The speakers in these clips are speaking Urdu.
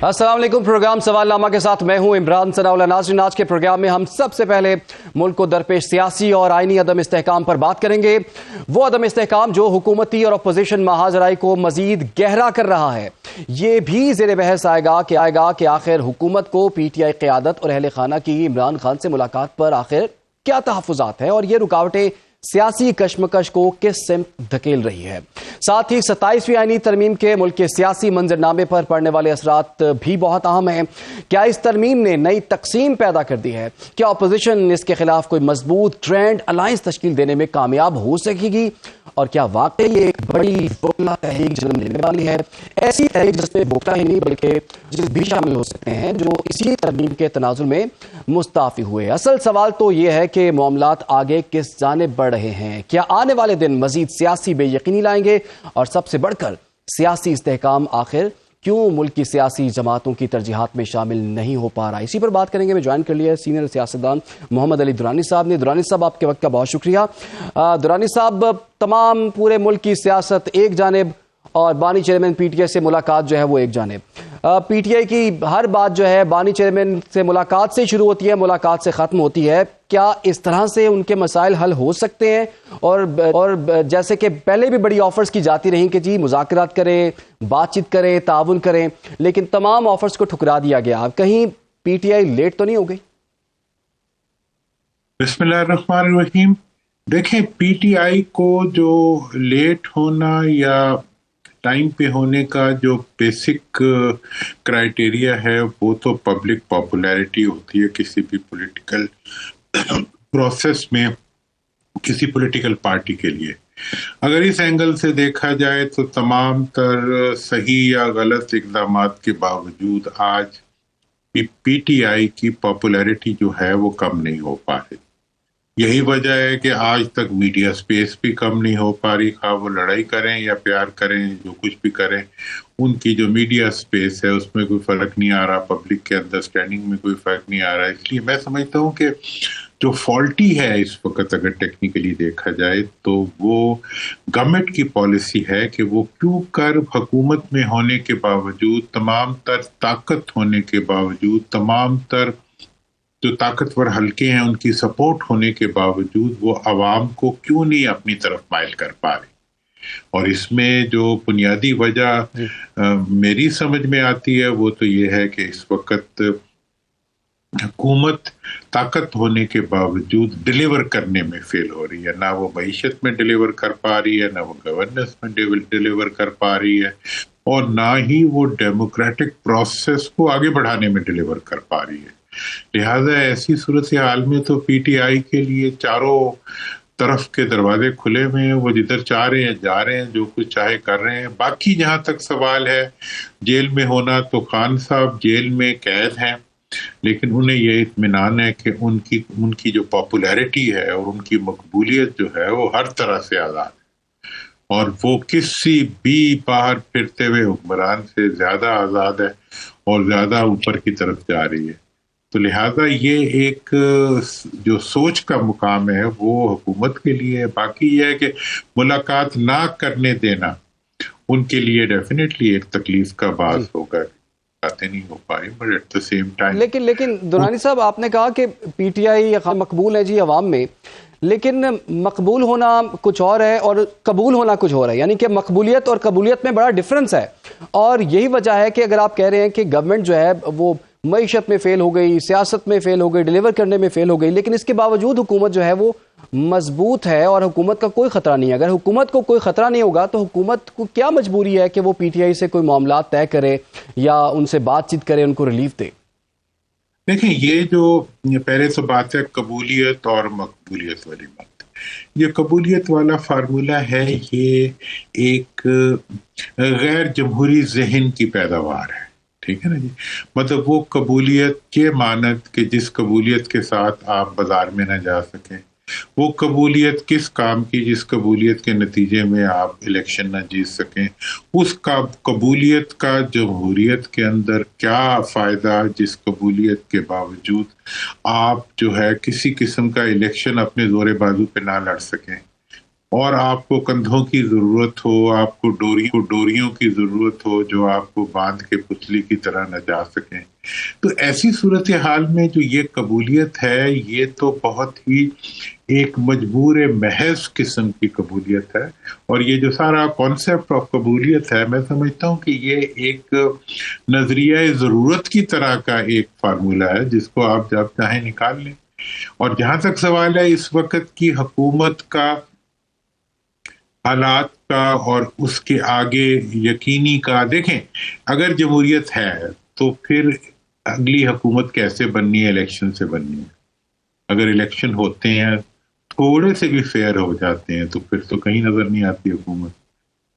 السلام علیکم. پروگرام سوال نامہ کے ساتھ میں ہوں عمران ثناءاللہ. ناظرین، آج کے پروگرام میں ہم سب سے پہلے ملک کو درپیش سیاسی اور آئینی عدم استحکام پر بات کریں گے. وہ عدم استحکام جو حکومتی اور اپوزیشن ماجرائی کو مزید گہرا کر رہا ہے. یہ بھی زیر بحث آئے گا کہ آخر حکومت کو پی ٹی آئی قیادت اور اہل خانہ کی عمران خان سے ملاقات پر آخر کیا تحفظات ہیں اور یہ رکاوٹیں سیاسی کشمکش کو کس سمت دھکیل رہی ہے. ساتھ ہی 27ویں آئینی ترمیم کے ملک کے سیاسی منظرنامے پر پڑنے والے اثرات بھی بہت اہم ہیں. کیا اس ترمیم نے نئی تقسیم پیدا کر دی ہے؟ کیا اپوزیشن اس کے خلاف کوئی مضبوط ٹرینڈ الائنس تشکیل دینے میں کامیاب ہو سکے گی؟ اور کیا واقعی ایک بڑی بوکلا تحریک جنم لینے والی ہے؟ ایسی تحریک جس میں بوکلا ہی نہیں بلکہ جس بھی شامل ہو سکتے ہیں جو اسی ترمیم کے تناظر میں مستعفی ہوئے. اصل سوال تو یہ ہے کہ معاملات آگے کس جانب بڑھ رہے ہیں. کیا آنے والے دن مزید سیاسی بے یقینی لائیں گے؟ اور سب سے بڑھ کر سیاسی استحکام آخر کیوں ملک کی سیاسی جماعتوں کی ترجیحات میں شامل نہیں ہو پا رہا؟ اسی پر بات کریں گے. میں جوائن کر لیا سینئر سیاستدان محمد علی درانی صاحب نے. درانی صاحب، آپ کے وقت کا بہت شکریہ. درانی صاحب، تمام پورے ملک کی سیاست ایک جانب اور بانی چیئرمین پی ٹی آئی سے ملاقات جو ہے وہ ایک جانب. پی ٹی آئی کی ہر بات جو ہے بانی چیئرمین سے ملاقات سے شروع ہوتی ہے، ملاقات سے ختم ہوتی ہے. کیا اس طرح سے ان کے مسائل حل ہو سکتے ہیں؟ اور جیسے کہ پہلے بھی بڑی آفرز کی جاتی رہیں کہ جی مذاکرات کریں، بات چیت کریں، تعاون کریں، لیکن تمام آفرز کو ٹھکرا دیا گیا. کہیں پی ٹی آئی لیٹ تو نہیں ہو گئی؟ بسم اللہ الرحمن الرحیم. دیکھیں، پی ٹی آئی کو جو لیٹ ہونا یا ٹائم پہ ہونے کا جو بیسک کرائٹیریا ہے وہ تو پبلک پاپولیرٹی ہوتی ہے کسی بھی پولیٹیکل پروسیس میں، کسی پولیٹیکل پارٹی کے لیے. اگر اس اینگل سے دیکھا جائے تو تمام تر صحیح یا غلط اقدامات کے باوجود آج پی ٹی آئی کی پاپولیرٹی جو ہے وہ کم نہیں ہو پا رہی. یہی وجہ ہے کہ آج تک میڈیا سپیس بھی کم نہیں ہو پا رہی. خواہ وہ لڑائی کریں یا پیار کریں، جو کچھ بھی کریں، ان کی جو میڈیا سپیس ہے اس میں کوئی فرق نہیں آ رہا. پبلک کے انڈرسٹینڈنگ میں کوئی فرق نہیں آ رہا. اس لیے میں سمجھتا ہوں کہ جو فالٹی ہے اس وقت اگر ٹیکنیکلی دیکھا جائے تو وہ گورنمنٹ کی پالیسی ہے کہ وہ کیوں کر حکومت میں ہونے کے باوجود، تمام تر طاقت ہونے کے باوجود، تمام تر جو طاقتور حلقے ہیں ان کی سپورٹ ہونے کے باوجود وہ عوام کو کیوں نہیں اپنی طرف مائل کر پا رہی. اور اس میں جو بنیادی وجہ میری سمجھ میں آتی ہے وہ تو یہ ہے کہ اس وقت حکومت طاقت ہونے کے باوجود ڈیلیور کرنے میں فیل ہو رہی ہے. نہ وہ معیشت میں ڈیلیور کر پا رہی ہے، نہ وہ گورننس میں ڈیلیور کر پا رہی ہے، اور نہ ہی وہ ڈیموکریٹک پروسیس کو آگے بڑھانے میں ڈیلیور کر پا رہی ہے. لہٰذا ایسی صورتحال میں تو پی ٹی آئی کے لیے چاروں طرف کے دروازے کھلے ہوئے ہیں. وہ جدھر چاہ رہے ہیں جا رہے ہیں، جو کچھ چاہے کر رہے ہیں. باقی جہاں تک سوال ہے جیل میں ہونا، تو خان صاحب جیل میں قید ہیں، لیکن انہیں یہ اطمینان ہے کہ ان کی جو پاپولیرٹی ہے اور ان کی مقبولیت جو ہے وہ ہر طرح سے آزاد ہے، اور وہ کسی بھی باہر پھرتے ہوئے حکمران سے زیادہ آزاد ہے اور زیادہ اوپر کی طرف جا رہی ہے. تو لہٰذا یہ ایک جو سوچ کا مقام ہے وہ حکومت کے لیے. باقی یہ ہے کہ ملاقات نہ کرنے دینا ان کے لیے ڈیفینیٹلی ایک تکلیف کا باعث ہوگا. باتیں نہیں ہو پائی، but at the same time لیکن درانی صاحب، آپ نے کہا کہ پی ٹی آئی مقبول ہے جی عوام میں، لیکن مقبول ہونا کچھ اور ہے اور قبول ہونا کچھ اور ہے. یعنی کہ مقبولیت اور قبولیت میں بڑا ڈفرنس ہے. اور یہی وجہ ہے کہ اگر آپ کہہ رہے ہیں کہ گورنمنٹ جو ہے وہ معیشت میں فیل ہو گئی، سیاست میں فیل ہو گئی، ڈیلیور کرنے میں فیل ہو گئی، لیکن اس کے باوجود حکومت جو ہے وہ مضبوط ہے اور حکومت کا کوئی خطرہ نہیں ہے. اگر حکومت کو کوئی خطرہ نہیں ہوگا تو حکومت کو کیا مجبوری ہے کہ وہ پی ٹی آئی سے کوئی معاملات طے کرے یا ان سے بات چیت کرے، ان کو ریلیف دے؟ دیکھیں، یہ جو پہلے تو بات ہے قبولیت اور مقبولیت والی بات. یہ قبولیت والا فارمولہ ہے، یہ ایک غیر جمہوری ذہن کی پیداوار ہے. ٹھیک ہے نا جی. مطلب وہ قبولیت کے مانند کہ جس قبولیت کے ساتھ آپ بازار میں نہ جا سکیں، وہ قبولیت کس کام کی جس قبولیت کے نتیجے میں آپ الیکشن نہ جیت سکیں، اس کا قبولیت کا جمہوریت کے اندر کیا فائدہ جس قبولیت کے باوجود آپ جو ہے کسی قسم کا الیکشن اپنے زور بازو پہ نہ لڑ سکیں. اور آپ کو کندھوں کی ضرورت ہو، آپ کو ڈوریوں کی ضرورت ہو جو آپ کو باندھ کے پتلی کی طرح نہ جا سکیں، تو ایسی صورتحال میں جو یہ قبولیت ہے یہ تو بہت ہی ایک مجبور محض قسم کی قبولیت ہے. اور یہ جو سارا کانسیپٹ آف قبولیت ہے، میں سمجھتا ہوں کہ یہ ایک نظریہ ضرورت کی طرح کا ایک فارمولہ ہے جس کو آپ جب چاہیں نکال لیں. اور جہاں تک سوال ہے اس وقت کی حکومت کا، حالات کا اور اس کے آگے یقینی کا، دیکھیں اگر جمہوریت ہے تو پھر اگلی حکومت کیسے بننی ہے؟ الیکشن سے بننی ہے. اگر الیکشن ہوتے ہیں تھوڑے سے بھی فیئر ہو جاتے ہیں تو پھر تو کہیں نظر نہیں آتی حکومت.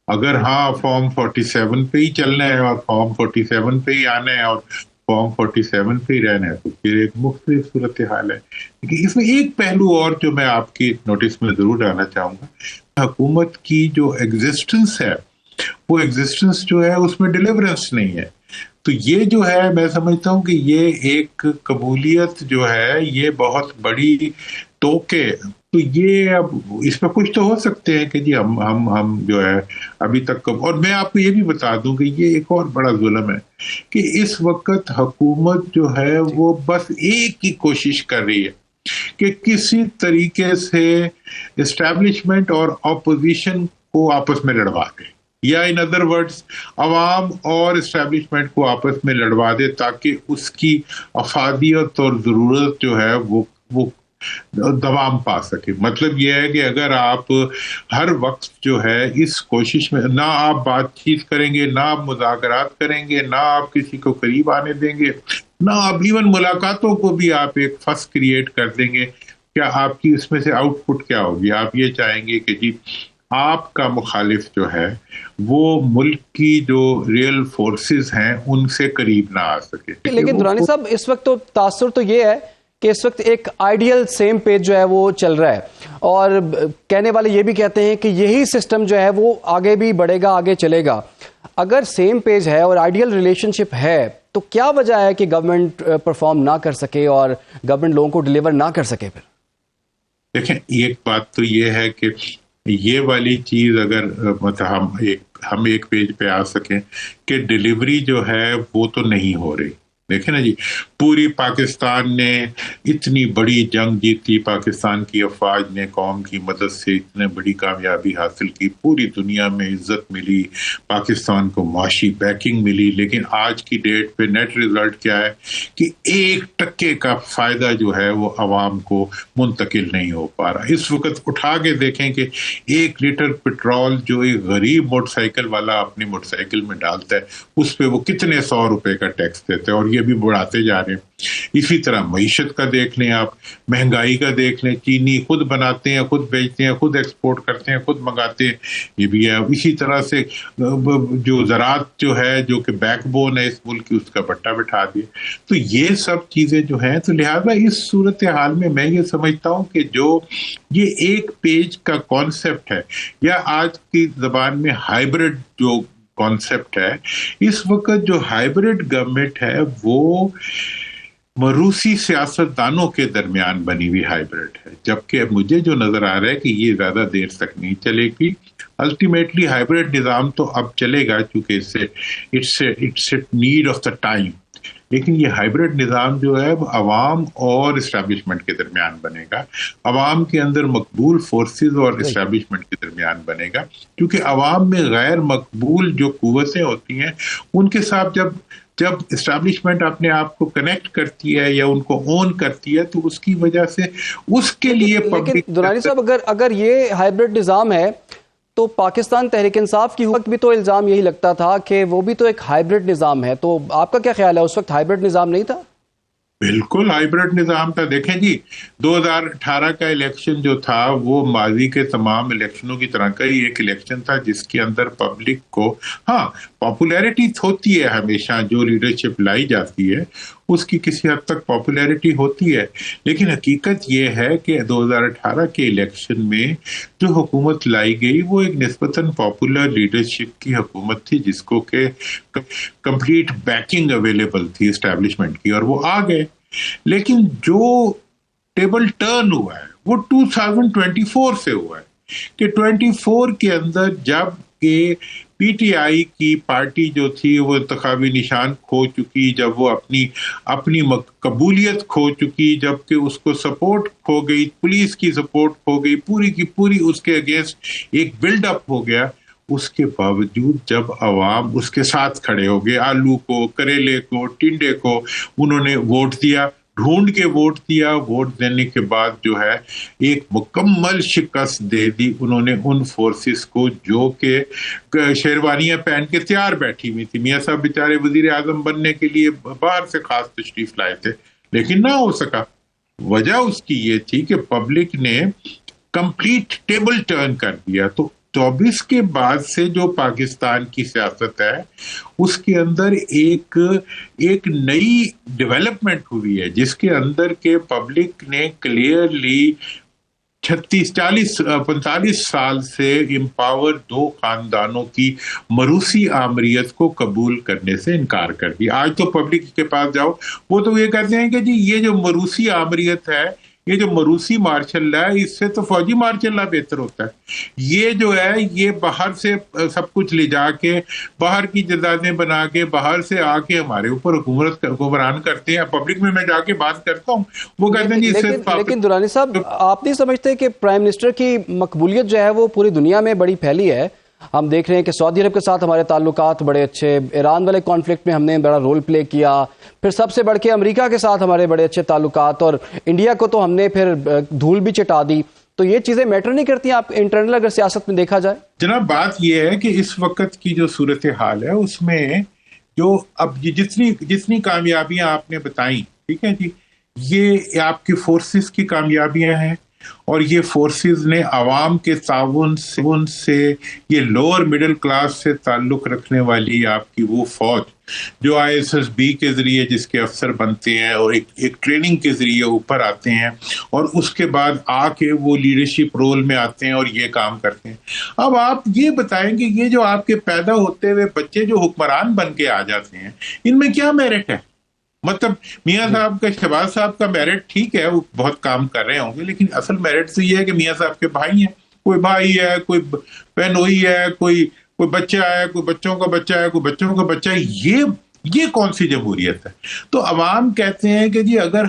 اگر ہاں فارم 47 پہ ہی چلنا ہے اور فارم 47 پہ ہی آنا ہے اور فارم 47 پہ ہی رہنا ہے تو پھر ایک مختلف صورتحال ہے. لیکن اس میں ایک پہلو اور جو میں آپ کی نوٹس میں ضرور ڈالنا چاہوں گا، حکومت کی جو ایگزسٹنس ہے وہ ایگزسٹنس جو ہے اس میں ڈیلیورنس نہیں ہے. تو یہ جو ہے میں سمجھتا ہوں کہ یہ ایک قبولیت جو ہے یہ بہت بڑی ٹوکے. تو یہ اب اس پہ کچھ تو ہو سکتے ہیں کہ جی ہم جو ہے ابھی تک. اور میں آپ کو یہ بھی بتا دوں کہ یہ ایک اور بڑا ظلم ہے کہ اس وقت حکومت جو ہے وہ بس ایک ہی کوشش کر رہی ہے کہ کسی طریقے سے اسٹیبلشمنٹ اور اپوزیشن کو آپس میں لڑوا دے، یا ان ادر ورڈز عوام اور اسٹیبلشمنٹ کو آپس میں لڑوا دے تاکہ اس کی افادیت اور ضرورت جو ہے وہ دوام پا سکے. مطلب یہ ہے کہ اگر آپ ہر وقت جو ہے اس کوشش میں نہ آپ بات چیت کریں گے، نہ آپ مذاکرات کریں گے، نہ آپ کسی کو قریب آنے دیں گے، نہ آپ ایون ملاقاتوں کو بھی آپ ایک فس کریٹ کر دیں گے، کیا آپ کی اس میں سے آؤٹ پٹ کیا ہوگی؟ آپ یہ چاہیں گے کہ جی آپ کا مخالف جو ہے وہ ملک کی جو ریئل فورسز ہیں ان سے قریب نہ آ سکے. لیکن درانی صاحب اس وقت تو تاثر تو یہ ہے کہ اس وقت ایک آئیڈیل سیم پیج جو ہے وہ چل رہا ہے، اور کہنے والے یہ بھی کہتے ہیں کہ یہی سسٹم جو ہے وہ آگے بھی بڑھے گا، آگے چلے گا. اگر سیم پیج ہے اور آئیڈیل ریلیشن شپ ہے تو کیا وجہ ہے کہ گورنمنٹ پرفارم نہ کر سکے اور گورنمنٹ لوگوں کو ڈیلیور نہ کر سکے؟ پھر دیکھیں ایک بات تو یہ ہے کہ یہ والی چیز اگر ہم ایک پیج پہ آ سکیں کہ ڈیلیوری جو ہے وہ تو نہیں ہو رہی. دیکھیں نا جی، پوری پاکستان نے اتنی بڑی جنگ جیتی، پاکستان کی افواج نے قوم کی مدد سے اتنے بڑی کامیابی حاصل کی، پوری دنیا میں عزت ملی، پاکستان کو معاشی بیکنگ ملی، لیکن آج کی ڈیٹ پہ نیٹ ریزلٹ کیا ہے کہ 1% کا فائدہ جو ہے وہ عوام کو منتقل نہیں ہو پا رہا. اس وقت اٹھا کے دیکھیں کہ 1 لیٹر پٹرول جو ایک غریب موٹر سائیکل والا اپنی موٹر سائیکل میں ڈالتا ہے اس پہ وہ کتنے 100 روپے کا ٹیکس دیتے ہیں، اور یہ بھی بڑھاتے جا رہے ہیں. اسی طرح معیشت کا دیکھ لیں، آپ مہنگائی کا دیکھ لیں، چینی خود بناتے ہیں، خود بیچتے ہیں، خود ایکسپورٹ کرتے ہیں، خود منگاتے ہیں، یہ بھی ہے. اسی طرح سے جو زراعت جو ہے جو کہ بیک بون ہے اس ملک کی، اس کا بٹا بٹھا دیا. تو یہ سب چیزیں جو ہیں، تو لہٰذا اس صورتحال میں یہ سمجھتا ہوں کہ جو یہ ایک پیج کا کانسیپٹ ہے، یا آج کی زبان میں ہائیبرڈ جو کانسیپٹ ہے، اس وقت جو ہائیبرڈ گورنمنٹ ہے وہ مروسی سیاست دانوں کے درمیان بنی ہوئی ہائیبرڈ ہے. جبکہ مجھے جو نظر آ رہا ہے کہ یہ زیادہ دیر تک نہیں چلے گی. الٹیمیٹلی ہائیبرڈ نظام تو اب چلے گا کیونکہ its need of the time. لیکن یہ ہائیبرڈ نظام جو ہے وہ عوام اور اسٹیبلشمنٹ کے درمیان بنے گا، عوام کے اندر مقبول فورسز اور اسٹیبلشمنٹ کے درمیان بنے گا. کیونکہ عوام میں غیر مقبول جو قوتیں ہوتی ہیں ان کے ساتھ جب اسٹیبلشمنٹ اپنے آپ کو کنیکٹ کرتی ہے یا ان کو اون کرتی ہے تو اس کی وجہ سے اس کے لیے لیکن دورانی صاحب اگر یہ ہائیبرڈ نظام ہے تو پاکستان تحریک انصاف کی وقت بھی تو الزام یہی لگتا تھا کہ وہ بھی تو ایک ہائیبرڈ نظام ہے. تو آپ کا کیا خیال ہے، اس وقت ہائیبرڈ نظام نہیں تھا؟ بالکل ہائیبرڈ نظام تھا. دیکھیں جی 2018 کا الیکشن جو تھا وہ ماضی کے تمام الیکشنوں کی طرح کا ہی ایک الیکشن تھا جس کے اندر پبلک کو پاپولیرٹی ہوتی ہے، ہمیشہ جو لیڈرشپ لائی جاتی ہے اس کی کسی حد تک پاپولیرٹی ہوتی ہے. لیکن حقیقت یہ ہے کہ 2018 کے الیکشن میں جو حکومت لائی گئی وہ ایک نسبتاً پاپولر لیڈرشپ کی حکومت تھی جس کو کہ کمپلیٹ بیکنگ اویلیبل تھی اسٹیبلشمنٹ کی، اور وہ آ گئے. لیکن جو ٹیبل ٹرن ہوا ہے وہ 2024 سے ہوا ہے. کہ 24 کے اندر جب کہ پی ٹی آئی کی پارٹی جو تھی وہ انتخابی نشان کھو چکی، جب وہ اپنی قبولیت کھو چکی، جب کہ اس کو سپورٹ کھو گئی، پولیس کی سپورٹ کھو گئی، پوری کی پوری اس کے اگینسٹ ایک بلڈ اپ ہو گیا، اس کے باوجود جب عوام اس کے ساتھ کھڑے ہو گئے، آلو کو، کریلے کو، ٹنڈے کو انہوں نے ووٹ دیا، ڈھونڈ کے ووٹ دیا، ووٹ دینے کے بعد جو ہے ایک مکمل شکست دے دی انہوں نے ان فورسز کو جو کہ شیروانیاں پہن کے تیار بیٹھی ہوئی تھی۔ میاں صاحب بیچارے وزیر اعظم بننے کے لیے باہر سے خاص تشریف لائے تھے لیکن نہ ہو سکا۔ وجہ اس کی یہ تھی کہ پبلک نے کمپلیٹ ٹیبل ٹرن کر دیا۔ تو 24 کے بعد سے جو پاکستان کی سیاست ہے اس کے اندر ایک نئی ڈیولپمنٹ ہوئی ہے جس کے اندر کے پبلک نے کلیئرلی 45 سال سے امپاور دو خاندانوں کی موروثی آمریت کو قبول کرنے سے انکار کر دیا۔ آج تو پبلک کے پاس جاؤ وہ تو یہ کہتے ہیں کہ جی یہ جو موروثی آمریت ہے، یہ جو موروثی مارشل لا ہے، اس سے تو فوجی مارشل لا بہتر ہوتا ہے۔ یہ جو ہے یہ باہر سے سب کچھ لے جا کے، باہر کی جائیدادیں بنا کے، باہر سے آ کے ہمارے اوپر حکمران کرتے ہیں۔ پبلک میں جا کے بات کرتا ہوں، وہ کہتے ہیں جی اس سے۔ لیکن درانی صاحب آپ نہیں سمجھتے کہ پرائم منسٹر کی مقبولیت جو ہے وہ پوری دنیا میں بڑی پھیلی ہے؟ ہم دیکھ رہے ہیں کہ سعودی عرب کے ساتھ ہمارے تعلقات بڑے اچھے، ایران والے کانفلکٹ میں ہم نے بڑا رول پلے کیا، پھر سب سے بڑھ کے امریکہ کے ساتھ ہمارے بڑے اچھے تعلقات، اور انڈیا کو تو ہم نے پھر دھول بھی چٹا دی۔ تو یہ چیزیں میٹر نہیں کرتی آپ انٹرنل اگر سیاست میں دیکھا جائے؟ جناب بات یہ ہے کہ اس وقت کی جو صورتحال ہے اس میں جو اب جتنی کامیابیاں آپ نے بتائیں، ٹھیک ہے جی، یہ آپ کی فورسز کی کامیابیاں ہیں، اور یہ فورسز نے عوام کے تعاون سے یہ لوور مڈل کلاس سے تعلق رکھنے والی آپ کی وہ فوج جو ISSB کے ذریعے جس کے افسر بنتے ہیں اور ایک ٹریننگ کے ذریعے اوپر آتے ہیں، اور اس کے بعد آ کے وہ لیڈرشپ رول میں آتے ہیں اور یہ کام کرتے ہیں۔ اب آپ یہ بتائیں کہ یہ جو آپ کے پیدا ہوتے ہوئے بچے جو حکمران بن کے آ جاتے ہیں، ان میں کیا میرٹ ہے؟ مطلب میاں صاحب کا، شہباز صاحب کا میرٹ ٹھیک ہے، وہ بہت کام کر رہے ہوں گے، لیکن اصل میرٹ تو یہ ہے کہ میاں صاحب کے بھائی ہیں، کوئی بھائی ہے، کوئی بہنوئی ہے، کوئی بچہ ہے، کوئی بچوں کا بچہ ہے، کوئی بچوں کا بچہ ہے۔ یہ کون سی جمہوریت ہے؟ تو عوام کہتے ہیں کہ جی اگر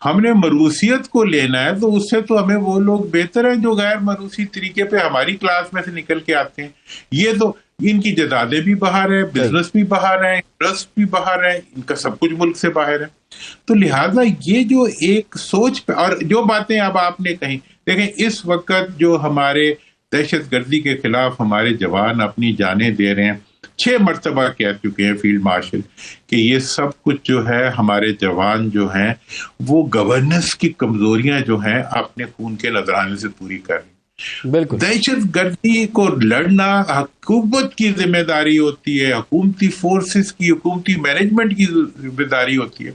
ہم نے موروثیت کو لینا ہے تو اس سے تو ہمیں وہ لوگ بہتر ہیں جو غیر موروثی طریقے پہ ہماری کلاس میں سے نکل کے آتے ہیں۔ یہ تو ان کی جائیدادیں بھی باہر ہیں، بزنس بھی باہر ہیں، انٹرسٹ بھی باہر ہے، ان کا سب کچھ ملک سے باہر ہے۔ تو لہٰذا یہ جو ایک سوچ پہ، اور جو باتیں اب آپ نے کہیں، دیکھیں اس وقت جو ہمارے دہشت گردی کے خلاف ہمارے جوان اپنی جانیں دے رہے ہیں، 6 مرتبہ کہہ چکے ہیں فیلڈ مارشل کہ یہ سب کچھ جو ہے ہمارے جوان جو ہیں وہ گورننس کی کمزوریاں جو ہیں اپنے خون کے نذرانے سے پوری کر رہے ہیں۔ بالکل، دہشت گردی کو لڑنا حکومت کی ذمہ داری ہوتی ہے، حکومتی فورسز کی، حکومتی مینجمنٹ کی ذمہ داری ہوتی ہے۔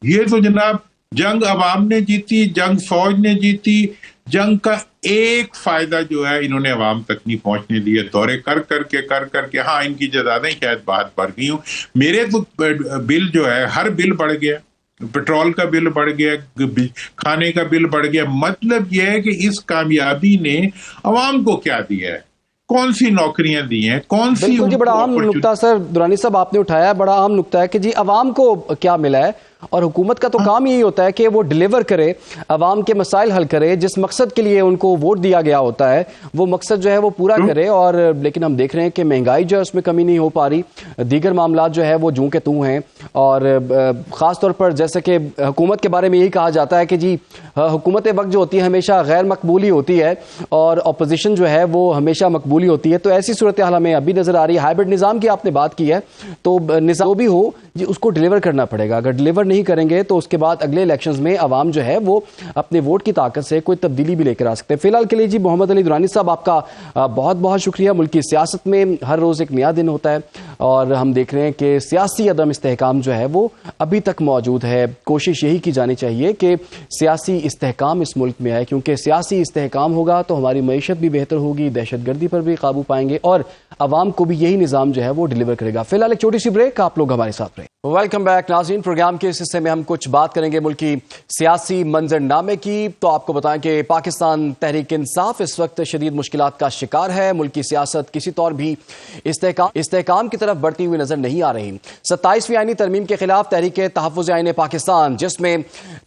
یہ تو جناب جنگ عوام نے جیتی، جنگ فوج نے جیتی، جنگ کا ایک فائدہ جو ہے انہوں نے عوام تک نہیں پہنچنے دیا، دورے کر کر کے ہاں ان کی جائیدادیں شاید بہت بڑھ گئی ہوں، میرے تو بل جو ہے ہر بل بڑھ گیا، پیٹرول کا بل بڑھ گیا، کھانے کا بل بڑھ گیا۔ مطلب یہ ہے کہ اس کامیابی نے عوام کو کیا دیا ہے، کون سی نوکریاں دی ہیں، کون سی۔ جی بڑا اہم نقطہ سر درانی صاحب آپ نے اٹھایا ہے، بڑا اہم نقطہ ہے کہ جی عوام کو کیا ملا ہے، اور حکومت کا تو کام یہی ہوتا ہے کہ وہ ڈیلیور کرے، عوام کے مسائل حل کرے، جس مقصد کے لیے ان کو ووٹ دیا گیا ہوتا ہے وہ مقصد جو ہے وہ پورا کرے۔ اور لیکن ہم دیکھ رہے ہیں کہ مہنگائی جو ہے اس میں کمی نہیں ہو پا رہی، دیگر معاملات جو ہے وہ جوں کے توں ہیں، اور خاص طور پر جیسے کہ حکومت کے بارے میں یہی کہا جاتا ہے کہ جی حکومت وقت جو ہوتی ہے ہمیشہ غیر مقبولی ہوتی ہے، اور اپوزیشن جو ہے وہ ہمیشہ مقبولی ہوتی ہے۔ تو ایسی صورتحال ہمیں ابھی نظر آ رہی ہے۔ ہائبرڈ نظام کی آپ نے بات کی ہے، تو نظام بھی ہو جی اس کو ڈیلیور کرنا پڑے گا، اگر ڈیلیور نہیں کریں گے تو اس کے بعد اگلے الیکشنز میں عوام جو ہے وہ اپنے ووٹ کی طاقت سے کوئی تبدیلی بھی لے کر آ سکتے ہیں۔ فی الحال کے لیے جی محمد علی درانی صاحب آپ کا بہت بہت شکریہ۔ ملکی سیاست میں ہر روز ایک نیا دن ہوتا ہے، اور ہم دیکھ رہے ہیں کہ سیاسی عدم استحکام جو ہے وہ ابھی تک موجود ہے۔ کوشش یہی کی جانی چاہیے کہ سیاسی استحکام اس ملک میں آئے، کیونکہ سیاسی استحکام ہوگا تو ہماری معیشت بھی بہتر ہوگی، دہشت گردی پر بھی قابو پائیں گے، اور عوام کو بھی یہی نظام جو ہے وہ ڈیلیور کرے گا۔ فی الحال ایک چھوٹی سی بریک، آپ لوگ ہمارے ساتھ رہیں۔ ویلکم بیک ناظرین. پروگرام کے اس حصے میں ہم کچھ بات کریں گے ملکی سیاسی منظرنامے کی. تو آپ کو بتائیں کہ پاکستان تحریک انصاف اس وقت شدید مشکلات کا شکار ہے. ملکی سیاست کسی طور بھی استحکام کی طرف بڑھتی ہوئی نظر نہیں آ رہی. 27ویں آئینی ترمیم کے خلاف تحریک تحفظ آئین پاکستان، جس میں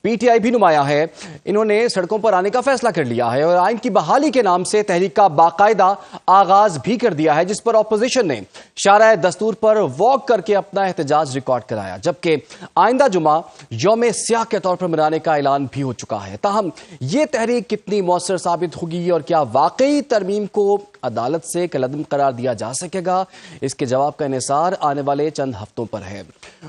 پی ٹی آئی بھی نمایاں ہے، انہوں نے سڑکوں پر آنے کا فیصلہ کر لیا ہے اور آئین کی بحالی کے نام سے تحریک کا باقاعدہ آغاز بھی کر دیا ہے، جس پر اپوزیشن نے شارع دستور پر واک کر کے اپنا احتجاج ریکارڈ کرایا، جبکہ آئندہ جمعہ یوم سیاہ کے طور پر منانے کا اعلان بھی ہو چکا ہے. تاہم یہ تحریک کتنی مؤثر ثابت ہوگی اور کیا واقعی ترمیم کو عدالت سے کالعدم قرار دیا جا سکے گا، اس کے جواب کا انحصار آنے والے چند ہفتوں پر ہے.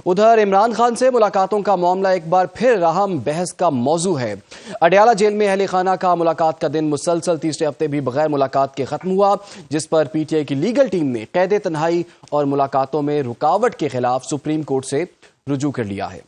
ادھر عمران خان سے ملاقاتوں کا معاملہ ایک بار پھر اہم بحث کا موضوع ہے. اڈیالہ جیل میں اہل خانہ کا ملاقات کا دن مسلسل تیسرے ہفتے بھی بغیر ملاقات کے ختم ہوا، جس پر پی ٹی آئی کی لیگل ٹیم نے قید تنہائی اور ملاقاتوں میں رکاوٹ کے خلاف سپریم کورٹ سے رجوع کر لیا ہے.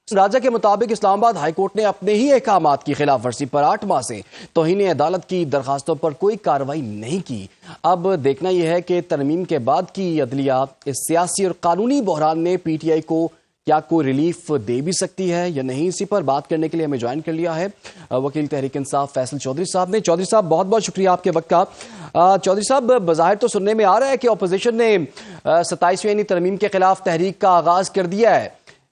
راجہ کے مطابق اسلام آباد ہائی کورٹ نے اپنے ہی احکامات کی خلاف ورزی پر 8 ماہ سے توہین عدالت کی درخواستوں پر کوئی کارروائی نہیں کی. اب دیکھنا یہ ہے کہ ترمیم کے بعد کی عدلیہ اس سیاسی اور قانونی بحران میں پی ٹی آئی کو کیا کوئی ریلیف دے بھی سکتی ہے یا نہیں. اسی پر بات کرنے کے لیے ہمیں جوائن کر لیا ہے وکیل تحریک انصاف فیصل چودھری صاحب نے. چودھری صاحب بہت بہت شکریہ آپ کے وقت کا. چودھری صاحب، بظاہر تو سننے میں آ رہا ہے کہ اپوزیشن نے 27ویں ترمیم کے خلاف تحریک کا آغاز کر دیا ہے،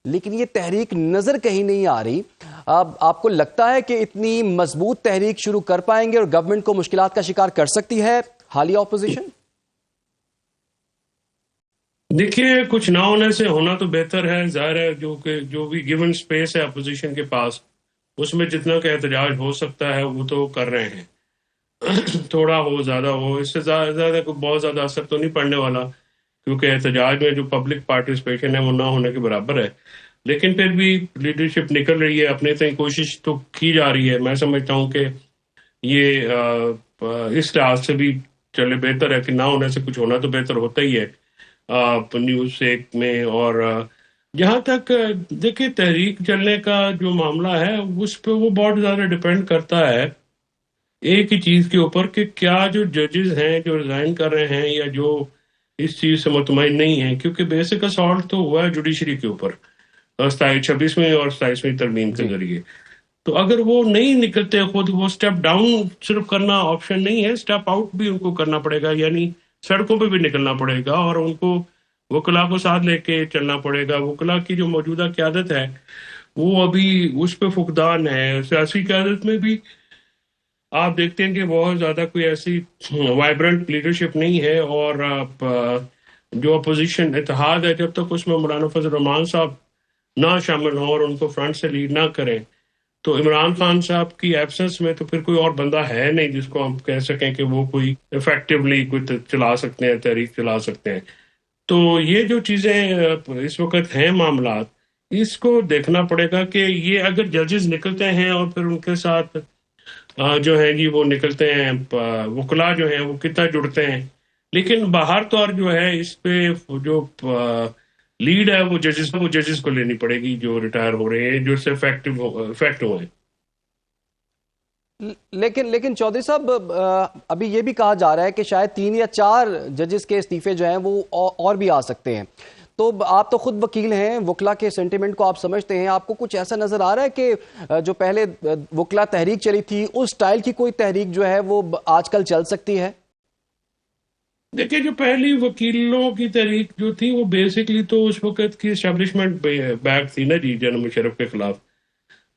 لیکن یہ تحریک نظر کہیں نہیں آ رہی. اب آپ کو لگتا ہے کہ اتنی مضبوط تحریک شروع کر پائیں گے اور گورنمنٹ کو مشکلات کا شکار کر سکتی ہے حالیہ اپوزیشن؟ دیکھیے، کچھ نہ ہونے سے ہونا تو بہتر ہے. ظاہر ہے جو بھی گیون اسپیس ہے اپوزیشن کے پاس، اس میں جتنا کہ احتجاج ہو سکتا ہے وہ تو کر رہے ہیں. تھوڑا ہو زیادہ ہو، اس سے زیادہ بہت زیادہ اثر تو نہیں پڑنے والا، کیونکہ احتجاج میں جو پبلک پارٹیسپیشن ہے وہ نہ ہونے کے برابر ہے. لیکن پھر بھی لیڈرشپ نکل رہی ہے، اپنے تئیں کوشش تو کی جا رہی ہے. میں سمجھتا ہوں کہ یہ اس لحاظ سے بھی چلے بہتر ہے کہ نہ ہونے سے کچھ ہونا تو بہتر ہوتا ہی ہے نیوز ایک میں. اور جہاں تک دیکھیں تحریک چلنے کا جو معاملہ ہے، اس پہ وہ بہت زیادہ ڈپینڈ کرتا ہے ایک ہی چیز کے اوپر کہ کیا جو ججز ہیں جو ریزائن کر رہے ہیں یا جو اس چیز سے مطمئن نہیں ہیں، کیونکہ بیسک اسالٹ تو ہوا ہے جوڈیشری کے اوپر 26ویں اور 27ویں ترمیم کے ذریعے. تو اگر وہ نہیں نکلتے خود، وہ سٹیپ ڈاؤن صرف کرنا آپشن نہیں ہے، سٹیپ آؤٹ بھی ان کو کرنا پڑے گا، یعنی سڑکوں پہ بھی نکلنا پڑے گا اور ان کو وکلا کو ساتھ لے کے چلنا پڑے گا. وکلا کی جو موجودہ قیادت ہے وہ ابھی اس پہ فقدان ہے. سیاسی قیادت میں بھی آپ دیکھتے ہیں کہ بہت زیادہ کوئی ایسی وائبرنٹ لیڈرشپ نہیں ہے، اور جو اپوزیشن اتحاد ہے جب تک اس میں مولانا فضل الرحمان صاحب نہ شامل ہوں اور ان کو فرنٹ سے لیڈ نہ کریں، تو عمران خان صاحب کی ایبسنس میں تو پھر کوئی اور بندہ ہے نہیں جس کو ہم کہہ سکیں کہ وہ کوئی افیکٹولی کوئی چلا سکتے ہیں، تحریک چلا سکتے ہیں. تو یہ جو چیزیں اس وقت ہیں معاملات، اس کو دیکھنا پڑے گا کہ یہ اگر ججز نکلتے ہیں اور پھر ان کے ساتھ جو ہے جی وہ نکلتے ہیں وکلا جو ہیں وہ کتنا جڑتے ہیں. لیکن باہر طور جو ہے اس پہ جو لیڈ ہے وہ ججز کو لینی پڑے گی جو ریٹائر ہو رہے ہیں، جو اس سے افیکٹ ہوئے. لیکن چودھری صاحب، ابھی یہ بھی کہا جا رہا ہے کہ شاید 3 یا 4 ججز کے استعفے جو ہیں وہ اور بھی آ سکتے ہیں. تو آپ تو خود وکیل ہیں، وکلا کے سینٹیمنٹ کو آپ سمجھتے ہیں. آپ کو کچھ ایسا نظر آ رہا ہے کہ جو پہلے وکلا تحریک چلی تھی اس سٹائل کی کوئی تحریک جو ہے وہ آج کل چل سکتی ہے؟ دیکھیں، جو پہلی وکیلوں کی تحریک جو تھی وہ بیسکلی تو اس وقت کی اسٹیبلشمنٹ بیک تھی نا جی، جنرل مشرف کے خلاف.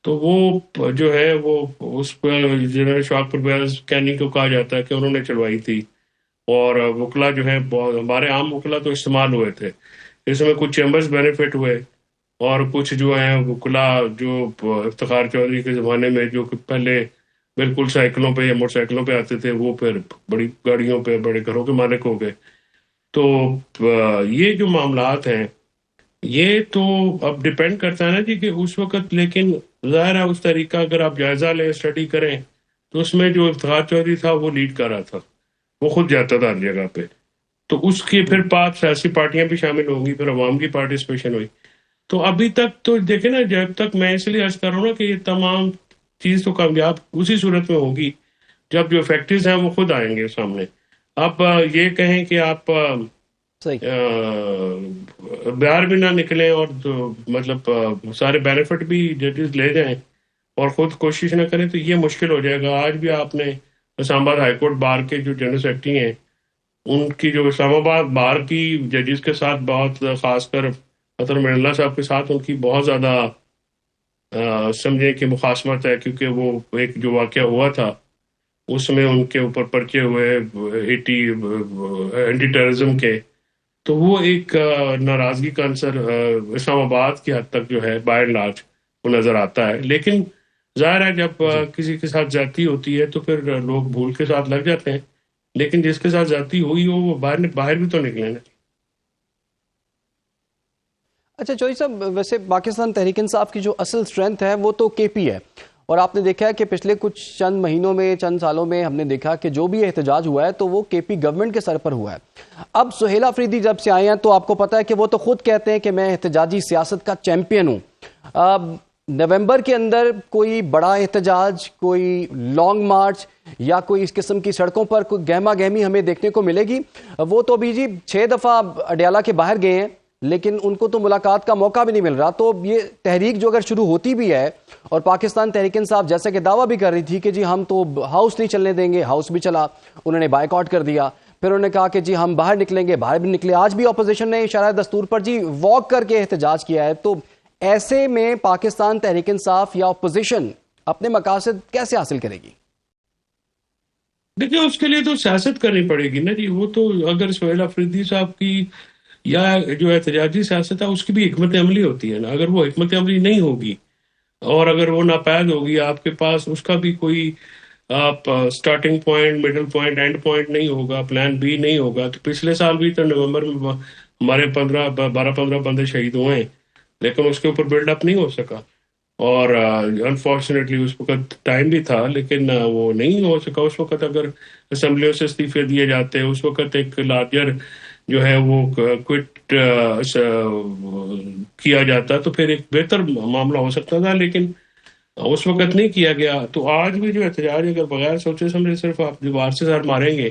تو وہ جو ہے وہ اس پر جنرل شوق پرویز کینی کو کہا جاتا ہے کہ انہوں نے چلوائی تھی. اور وکلا جو ہے ہمارے عام وکلا تو استعمال ہوئے تھے، اس میں کچھ چیمبرز بینیفٹ ہوئے اور کچھ جو ہیں وکلا جو افتخار چودھری کے زمانے میں جو پہلے بالکل سائیکلوں پہ یا موٹر سائیکلوں پہ آتے تھے، وہ پھر بڑی گاڑیوں پہ بڑے گھروں کے مالک ہو گئے. تو یہ جو معاملات ہیں یہ تو اب ڈپینڈ کرتا ہے نا جی کہ اس وقت. لیکن ظاہر ہے اس طریقہ اگر آپ جائزہ لیں، اسٹڈی کریں، تو اس میں جو افتخار چودھری تھا وہ لیڈ کر رہا تھا، وہ خود جاتا تھا ہر جگہ پہ. تو اس کے پھر بعد سیاسی پارٹیاں بھی شامل ہوں گی، پھر عوام کی پارٹیسپیشن ہوئی. تو ابھی تک تو دیکھیں نا، جب تک میں اس لیے عرض کر رہا ہوں نا کہ یہ تمام چیز تو کامیاب اسی صورت میں ہوگی جب جو فیکٹرز ہیں وہ خود آئیں گے سامنے. آپ یہ کہیں کہ آپ صحیح. باہر بھی نہ نکلیں اور مطلب سارے بینیفٹ بھی ججز لے جائیں اور خود کوشش نہ کریں تو یہ مشکل ہو جائے گا. آج بھی آپ نے اسلام آباد ہائی کورٹ بار کے جو جنرل سیکرٹری ہیں ان کی جو اسلام آباد بار کی ججز کے ساتھ بہت خاص کر اطہر مناللہ صاحب کے ساتھ ان کی بہت زیادہ سمجھیں کہ مخاصمت ہے، کیونکہ وہ ایک جو واقعہ ہوا تھا اس میں ان کے اوپر پرچے ہوئے اینٹی ٹیررزم کے، تو وہ ایک ناراضگی کا عنصر اسلام آباد کی حد تک جو ہے بائی اینڈ لارج وہ نظر آتا ہے. لیکن ظاہر ہے جب کسی کے ساتھ زیادتی ہوتی ہے تو پھر لوگ بھول کے ساتھ لگ جاتے ہیں، لیکن جس کے ساتھ زیادتی ہوئی ہو وہ باہر بھی تو نکلے نا. اچھا چوہدری صاحب، ویسے پاکستان تحریک انصاف کی جو اصل اسٹرینتھ ہے وہ تو کے پی ہے، اور آپ نے دیکھا ہے کہ پچھلے کچھ چند مہینوں میں چند سالوں میں ہم نے دیکھا کہ جو بھی احتجاج ہوا ہے تو وہ کے پی گورنمنٹ کے سر پر ہوا ہے. اب سہیل آفریدی جب سے آئے ہیں تو آپ کو پتا ہے کہ وہ تو خود کہتے ہیں کہ میں احتجاجی سیاست کا چیمپئن ہوں. نومبر کے اندر کوئی بڑا احتجاج، کوئی لانگ مارچ یا کوئی اس قسم کی سڑکوں پر کوئی گہما گہمی ہمیں دیکھنے کو ملے گی؟ وہ تو ابھی جی 6 دفعہ اڈیالہ کے باہر گئے ہیں لیکن ان کو تو ملاقات کا موقع بھی نہیں مل رہا. تو یہ تحریک جو اگر شروع ہوتی بھی ہے اور پاکستان تحریک انصاف جیسے کہ دعویٰ بھی کر رہی تھی کہ جی ہم تو ہاؤس نہیں چلنے دیں گے، ہاؤس بھی چلا، انہوں نے بائیکاٹ کر دیا، پھر انہوں نے کہا کہ جی ہم باہر نکلیں گے، باہر بھی نکلے. آج بھی اپوزیشن نے شرح دستور پر جی واک کر کے احتجاج کیا ہے. تو ایسے میں پاکستان تحریک انصاف یا اپوزیشن اپنے مقاصد کیسے حاصل کرے گی؟ دیکھیں اس کے لیے تو سیاست کرنی پڑے گی نا جی. وہ تو اگر سہیل آفریدی صاحب کی یا جو احتجاجی سیاست ہے اس کی بھی حکمت عملی ہوتی ہے نا. اگر وہ حکمت عملی نہیں ہوگی اور اگر وہ ناپید ہوگی، آپ کے پاس اس کا بھی کوئی آپ starting point, middle point, and point نہیں ہوگا، پلان بی نہیں ہوگا. تو پچھلے سال بھی تو نومبر میں ہمارے 12-15 بندے شہید ہوئے ہیں، لیکن اس کے اوپر بلڈ اپ نہیں ہو سکا اور انفارچونیٹلی اس وقت ٹائم بھی تھا لیکن وہ نہیں ہو سکا. اس وقت اگر اسمبلیوں سے استعفے دیے جاتے، اس وقت ایک لارجر جو ہے وہ کوئٹ کیا جاتا تو پھر ایک بہتر معاملہ ہو سکتا تھا، لیکن اس وقت نہیں کیا گیا. تو آج بھی جو احتجاج اگر بغیر سوچے سمجھے صرف آپ دیوار سے سر ماریں گے،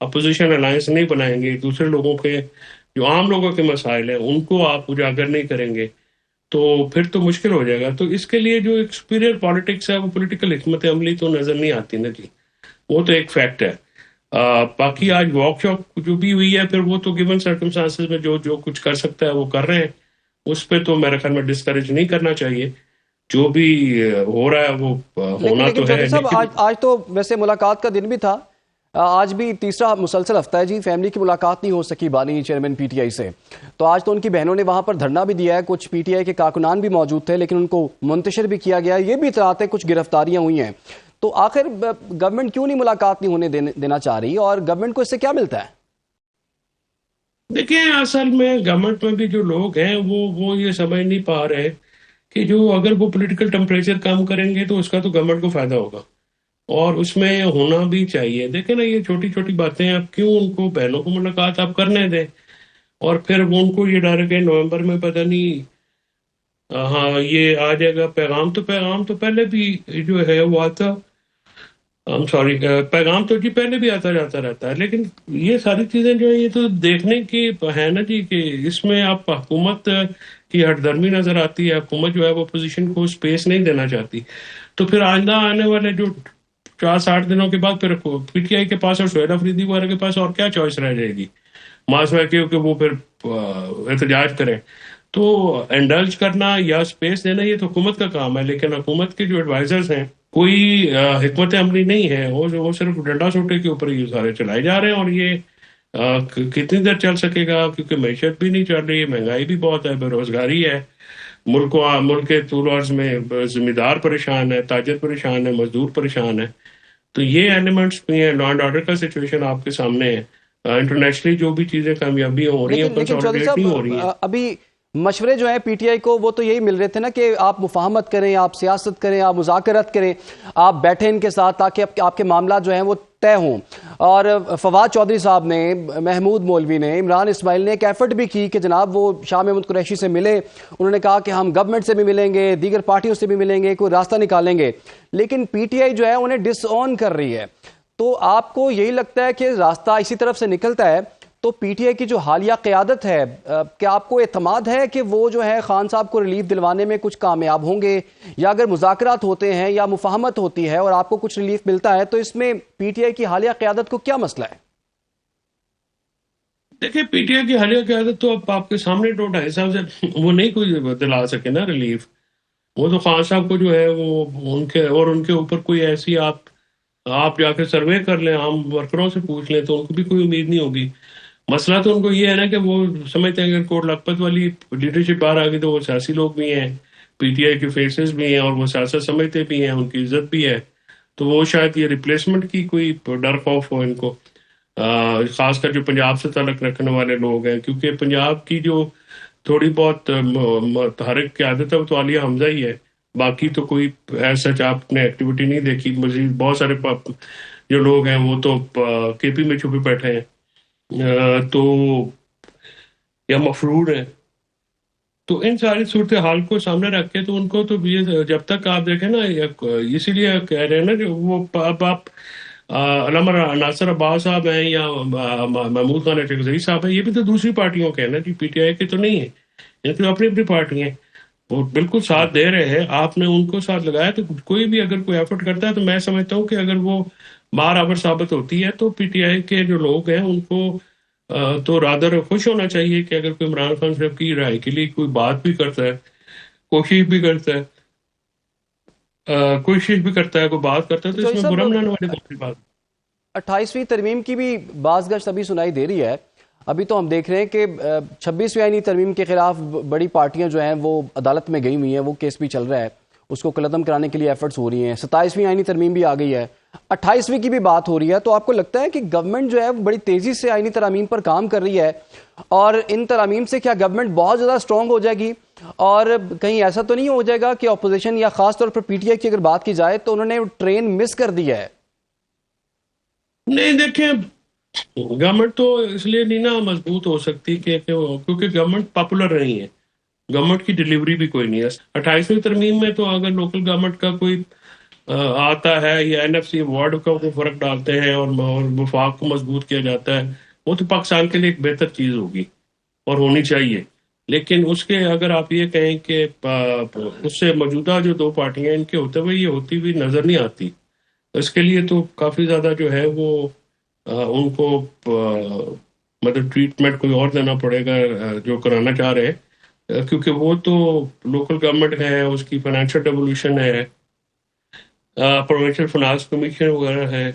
اپوزیشن الائنس نہیں بنائیں گے، دوسرے لوگوں کے جو عام لوگوں کے مسائل ہیں ان کو آپ اجاگر نہیں کریں گے تو پھر تو مشکل ہو جائے گا. تو اس کے لیے جو ایک سپیریئر پالیٹکس ہے وہ پولیٹیکل حکمت عملی تو نظر نہیں آتی نا جی. وہ تو ایک فیکٹ ہے. باقی آج واک شاپ جو بھی ہوئی ہے پھر وہ تو گیون سرکمسٹانسز میں جو کچھ کر سکتا ہے وہ کر رہے ہیں، اس پہ تو میرے خیال میں ڈسکریج نہیں کرنا چاہیے. جو بھی ہو رہا ہے وہ ہونا تو ہے. آج تو ویسے ملاقات کا دن بھی تھا، آج بھی تیسرا مسلسل ہفتہ ہے جی فیملی کی ملاقات نہیں ہو سکی بانی چیئرمین پی ٹی آئی سے. تو آج تو ان کی بہنوں نے وہاں پر دھرنا بھی دیا ہے، کچھ پی ٹی آئی کے کارکنان بھی موجود تھے لیکن ان کو منتشر بھی کیا گیا. یہ بھی اطلاعات ہے کچھ گرفتاریاں ہوئی ہیں. تو آخر گورنمنٹ کیوں نہیں ملاقات نہیں ہونے دینا چاہ رہی اور گورنمنٹ کو اس سے کیا ملتا ہے؟ دیکھیں اصل میں گورنمنٹ میں بھی جو لوگ ہیں وہ یہ سمجھ نہیں پا رہے کہ جو اگر وہ پولیٹیکل ٹیمپریچر کم کریں گے تو اس کا تو گورنمنٹ کو فائدہ ہوگا اور اس میں ہونا بھی چاہیے. دیکھیں نا یہ چھوٹی چھوٹی باتیں آپ کیوں ان کو بہنوں کو ملاقات آپ کرنے دیں اور پھر وہ ان کو یہ ڈر کہ نومبر میں پتہ نہیں ہاں یہ آ جائے گا. پیغام تو پہلے بھی جو ہے وہ آتا پیغام تو جی پہلے بھی آتا جاتا رہتا ہے، لیکن یہ ساری چیزیں جو ہیں یہ تو دیکھنے کی ہے نا جی کہ اس میں آپ حکومت کی ہٹ درمی نظر آتی ہے. حکومت جو ہے وہ اپوزیشن کو اسپیس نہیں دینا چاہتی. تو پھر آئندہ آنے والے جو 4-60 دنوں کے بعد پھر پی ٹی آئی کے پاس اور سہیل آفریدی وغیرہ کے پاس اور کیا چوائس رہ جائے گی ماسوائے کہ وہ پھر احتجاج کریں. تو انڈلج کرنا یا اسپیس دینا یہ تو حکومت کا کام ہے، لیکن حکومت کے جو ایڈوائزرز ہیں کوئی حکمت عملی نہیں ہے، وہ صرف ڈنڈا سوٹے کے اوپر یہ سارے چلائے جا رہے ہیں. اور یہ کتنی دیر چل سکے گا کیونکہ معیشت بھی نہیں چل رہی، مہنگائی بھی بہت ہے، بے روزگاری ہے، ملک کے طول عرض میں ذمہ دار پریشان ہے، تاجر پریشان ہے، مزدور پریشان ہے. تو یہ ایلیمنٹس بھی ہیں. لا اینڈ آرڈر کا سچویشن آپ کے سامنے ہے. انٹرنیشنلی جو بھی چیزیں کامیابی ہو رہی ہیں کنسولیڈیٹ نہیں ہو رہی ہیں. ابھی مشورے جو ہیں پی ٹی آئی کو وہ تو یہی مل رہے تھے نا کہ آپ مفاہمت کریں، آپ سیاست کریں، آپ مذاکرات کریں، آپ بیٹھیں ان کے ساتھ تاکہ آپ کے معاملات جو ہیں وہ طے ہوں. اور فواد چودھری صاحب نے، محمود مولوی نے، عمران اسماعیل نے ایک ایفرٹ بھی کی کہ جناب وہ شاہ محمود قریشی سے ملے. انہوں نے کہا کہ ہم گورنمنٹ سے بھی ملیں گے، دیگر پارٹیوں سے بھی ملیں گے، کوئی راستہ نکالیں گے. لیکن پی ٹی آئی جو ہے انہیں ڈس آن کر رہی ہے. تو آپ کو یہی لگتا ہے کہ راستہ اسی طرف سے نکلتا ہے تو پی ٹی آئی کی جو حالیہ قیادت ہے، کیا آپ کو اعتماد ہے کہ وہ جو ہے خان صاحب کو ریلیف دلوانے میں کچھ کامیاب ہوں گے؟ یا اگر مذاکرات ہوتے ہیں یا مفاہمت ہوتی ہے اور آپ کو کچھ ریلیف ملتا ہے تو اس میں پی ٹی آئی کی حالیہ قیادت کو کیا مسئلہ ہے؟ دیکھیں پی ٹی آئی کی حالیہ قیادت تو اب آپ کے سامنے 2-2.5 سال سے وہ نہیں کوئی دلا سکے نا ریلیف. وہ تو خان صاحب کو جو ہے وہ ان کے اوپر کوئی ایسی آپ جا کے سروے کر لیں، عام ورکروں سے پوچھ لیں تو ان کو بھی کوئی امید نہیں ہوگی. مسئلہ تو ان کو یہ ہے نا کہ وہ سمجھتے ہیں کہ کوٹ لکھپت والی لیڈرشپ باہر آ گئی تو وہ سیاسی لوگ بھی ہیں، پی ٹی آئی کے فیسز بھی ہیں اور وہ سیاست سمجھتے بھی ہیں، ان کی عزت بھی ہے. تو وہ شاید یہ ریپلیسمنٹ کی کوئی ڈر خوف ہو ان کو، خاص کر جو پنجاب سے تعلق رکھنے والے لوگ ہیں، کیونکہ پنجاب کی جو تھوڑی بہت متحرک قیادت ہے وہ تو عالیہ حمزہ ہی ہے. باقی تو کوئی ایسا آپ نے ایکٹیویٹی نہیں دیکھی. مزید بہت سارے جو لوگ ہیں وہ تو کے پی میں چھپے بیٹھے ہیں تو یا مفرور ہیں. تو ان ساری صورتحال کو سامنے رکھ کے تو ان کو تو یہ جب تک آپ دیکھیں نا، اسی لیے کہہ رہے ہیں نا کہ وہ آپ علامہ ناصر عباس صاحب ہیں یا محمود خان اٹکزئی صاحب ہیں، یہ بھی تو دوسری پارٹیوں کے ہیں نا جی، پی ٹی آئی کے تو نہیں ہیں، ان کی اپنی اپنی پارٹی ہیں. وہ بالکل ساتھ دے رہے ہیں، آپ نے ان کو ساتھ لگایا. تو کوئی بھی اگر کوئی ایفرٹ کرتا ہے تو میں سمجھتا ہوں کہ اگر وہ برابر ثابت ہوتی ہے تو پی ٹی آئی کے جو لوگ ہیں ان کو تو رادر خوش ہونا چاہیے کہ اگر کوئی عمران خان صاحب کی رہائی کے لیے کوئی بات بھی کرتا ہے، کوشش بھی کرتا ہے کوئی بات کرتا ہے تو اس میں برا منانے والی کوئی بات. 28ویں ترمیم کی بھی باز گشت ابھی سنائی دے رہی ہے. ابھی تو ہم دیکھ رہے ہیں کہ 26ویں آئینی ترمیم کے خلاف بڑی پارٹیاں جو ہیں وہ عدالت میں گئی ہوئی ہیں، وہ کیس بھی چل رہا ہے، اس کو قلعدم کرانے کے لیے ایفرٹس ہو رہی ہیں. 27ویں آئینی ترمیم بھی آ گئی ہے، 28ویں کی بھی بات ہو رہی ہے. تو آپ کو لگتا ہے کہ گورنمنٹ جو ہے بڑی تیزی سے آئینی ترامیم پر کام کر رہی ہے، اور ان ترامیم سے کیا گورنمنٹ بہت زیادہ اسٹرانگ ہو جائے گی؟ اور کہیں ایسا تو نہیں ہو جائے گا کہ اپوزیشن یا خاص طور پر پی ٹی آئی کی اگر بات کی جائے تو انہوں نے ٹرین مس کر دی ہے؟ نہیں، دیکھیں گورنمنٹ تو اس لیے نہیں نا مضبوط ہو سکتی کیونکہ گورنمنٹ پاپولر نہیں ہے، گورنمنٹ کی ڈیلیوری بھی کوئی نہیں ہے. 28ویں ترمیم میں تو اگر لوکل گورنمنٹ کا کوئی آتا ہے یا این ایف سی وارڈ کا کوئی فرق ڈالتے ہیں اور وفاق کو مضبوط کیا جاتا ہے، وہ تو پاکستان کے لیے ایک بہتر چیز ہوگی اور ہونی چاہیے. لیکن اس کے اگر آپ یہ کہیں کہ اس سے موجودہ جو دو پارٹیاں ان کے ہوتے ہوئے یہ ہوتی ہوئی نظر نہیں آتی، اس کے لیے تو کافی زیادہ جو ہے وہ ان کو مطلب ٹریٹمنٹ کوئی اور دینا پڑے گا جو کرانا چاہ رہے ہیں، کیونکہ وہ تو لوکل گورنمنٹ ہے، اس کی فائنینشیل ڈیولوشن ہے، پروونشل فائنانس کمیشن وغیرہ ہے،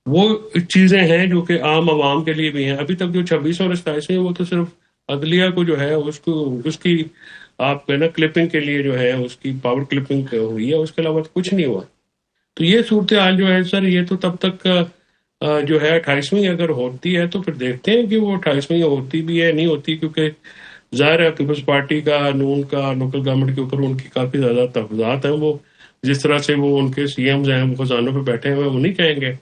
وہ چیزیں ہیں جو کہ عام عوام کے لیے بھی ہیں. ابھی تک جو 26 اور 27 وہ تو صرف عدلیہ کو جو ہے اس کی آپ کے نا کلپنگ کے لیے جو ہے اس کی پاور کلپنگ ہوئی ہے، اس کے علاوہ کچھ نہیں ہوا. تو یہ صورتحال جو ہے سر، یہ تو تب تک جو ہے 28ویں اگر ہوتی ہے تو پھر دیکھتے ہیں کہ وہ 28ویں ہوتی بھی ہے نہیں ہوتی، کیونکہ ظاہر ہے پیپلز پارٹی کا، نون کا، لوکل گورنمنٹ کے اوپر ان کی کافی زیادہ تحفظات ہیں. وہ جس طرح سے وہ ان کے سی ایمز ہیں وہ خزانوں پہ بیٹھے ہوئے، وہ نہیں کہیں گے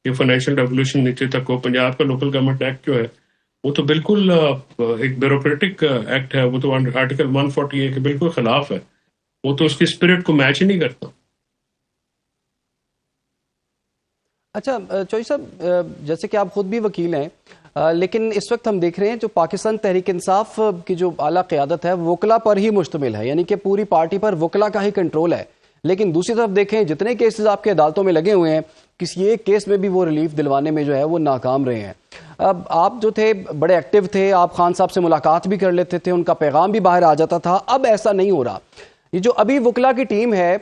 کہ فائنینشیل ڈیولوشن نیچے تک ہو. پنجاب کا لوکل گورنمنٹ ایکٹ جو ہے وہ تو بالکل ایک بیوروکریٹک ایکٹ ہے، وہ تو آرٹیکل 140 کے بالکل خلاف ہے، وہ تو اس کی اسپرٹ کو میچ ہی نہیں کرتا. اچھا چوئی صاحب، جیسے کہ آپ خود بھی وکیل ہیں، لیکن اس وقت ہم دیکھ رہے ہیں جو پاکستان تحریک انصاف کی جو اعلیٰ قیادت ہے وکلا پر ہی مشتمل ہے، یعنی کہ پوری پارٹی پر وکلا کا ہی کنٹرول ہے. لیکن دوسری طرف دیکھیں جتنے کیسز آپ کے عدالتوں میں لگے ہوئے ہیں، کسی ایک کیس میں بھی وہ ریلیف دلوانے میں جو ہے وہ ناکام رہے ہیں. اب آپ جو تھے بڑے ایکٹیو تھے، آپ خان صاحب سے ملاقات بھی کر لیتے تھے، ان کا پیغام بھی باہر آ جاتا تھا. اب ایسا نہیں ہو رہا. یہ جو ابھی وکلا کی ٹیم ہے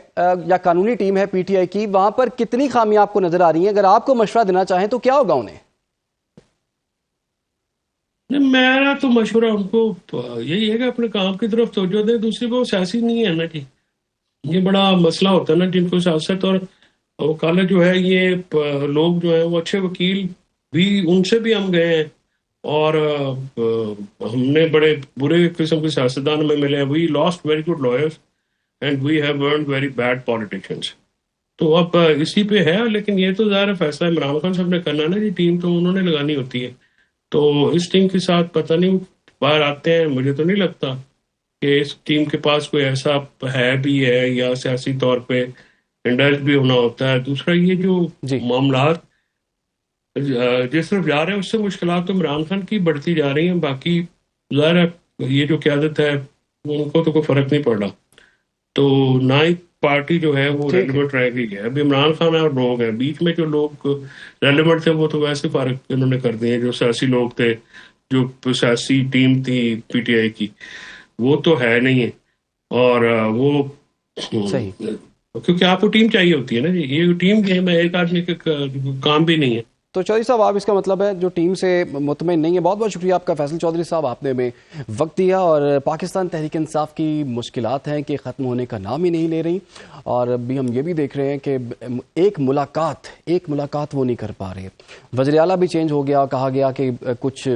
یا قانونی ٹیم ہے پی ٹی آئی کی، وہاں پر کتنی خامیاں آپ کو نظر آ رہی ہیں؟ اگر آپ کو مشورہ دینا چاہیں تو کیا ہوگا انہیں؟ میرا تو مشورہ ان کو یہی ہے کہ اپنے کام کی طرف توجہ دیں. دوسری بات سیاسی نہیں ہے نا جی، یہ بڑا مسئلہ ہوتا ہے نا جن کو سیاست اور وکالت جو ہے، یہ لوگ جو ہیں وہ اچھے وکیل بھی ان سے بھی ہم گئے ہیں اور ہم نے بڑے برے قسم کے سیاستدان میں ملے ہیں. We lost very good lawyers and we have earned very bad politicians. تو اب اسی پہ ہے، لیکن یہ تو ظاہر فیصلہ عمران خان صاحب نے کرنا نا جی، ٹیم تو انہوں نے لگانی ہوتی ہے. تو اس ٹیم کے ساتھ پتہ نہیں باہر آتے ہیں، مجھے تو نہیں لگتا کہ اس ٹیم کے پاس کوئی ایسا ہے بھی ہے یا سیاسی طور پہ انڈلج بھی ہونا ہوتا ہے. دوسرا یہ جو معاملات جس طرف جا رہے ہیں اس سے مشکلات تو عمران خان کی بڑھتی جا رہی ہیں. باقی ظاہر ہے یہ جو قیادت ہے ان کو تو کوئی فرق نہیں پڑ رہا, تو نہ ہی پارٹی جو ہے وہ ریلیونٹ رہ گئی ہے. ابھی عمران خان اور لوگ ہیں, بیچ میں جو لوگ ریلیونٹ تھے وہ تو ویسے فارغ انہوں نے کر دیے. جو سیاسی لوگ تھے, جو سیاسی ٹیم تھی پی ٹی آئی کی, وہ تو ہے نہیں ہے. اور وہ صحیح, کیونکہ آپ کو ٹیم چاہیے ہوتی ہے نا جی, یہ ٹیم گیم ہے, ایک آدمی کا کام بھی نہیں ہے. تو چودھری صاحب آپ اس کا مطلب ہے جو ٹیم سے مطمئن نہیں ہے. بہت بہت شکریہ آپ کا فیصل چودھری صاحب, آپ نے ہمیں وقت دیا. اور پاکستان تحریک انصاف کی مشکلات ہیں کہ ختم ہونے کا نام ہی نہیں لے رہی, اور ابھی ہم یہ بھی دیکھ رہے ہیں کہ ایک ملاقات وہ نہیں کر پا رہے. وزیر اعلیٰ بھی چینج ہو گیا, کہا گیا کہ کچھ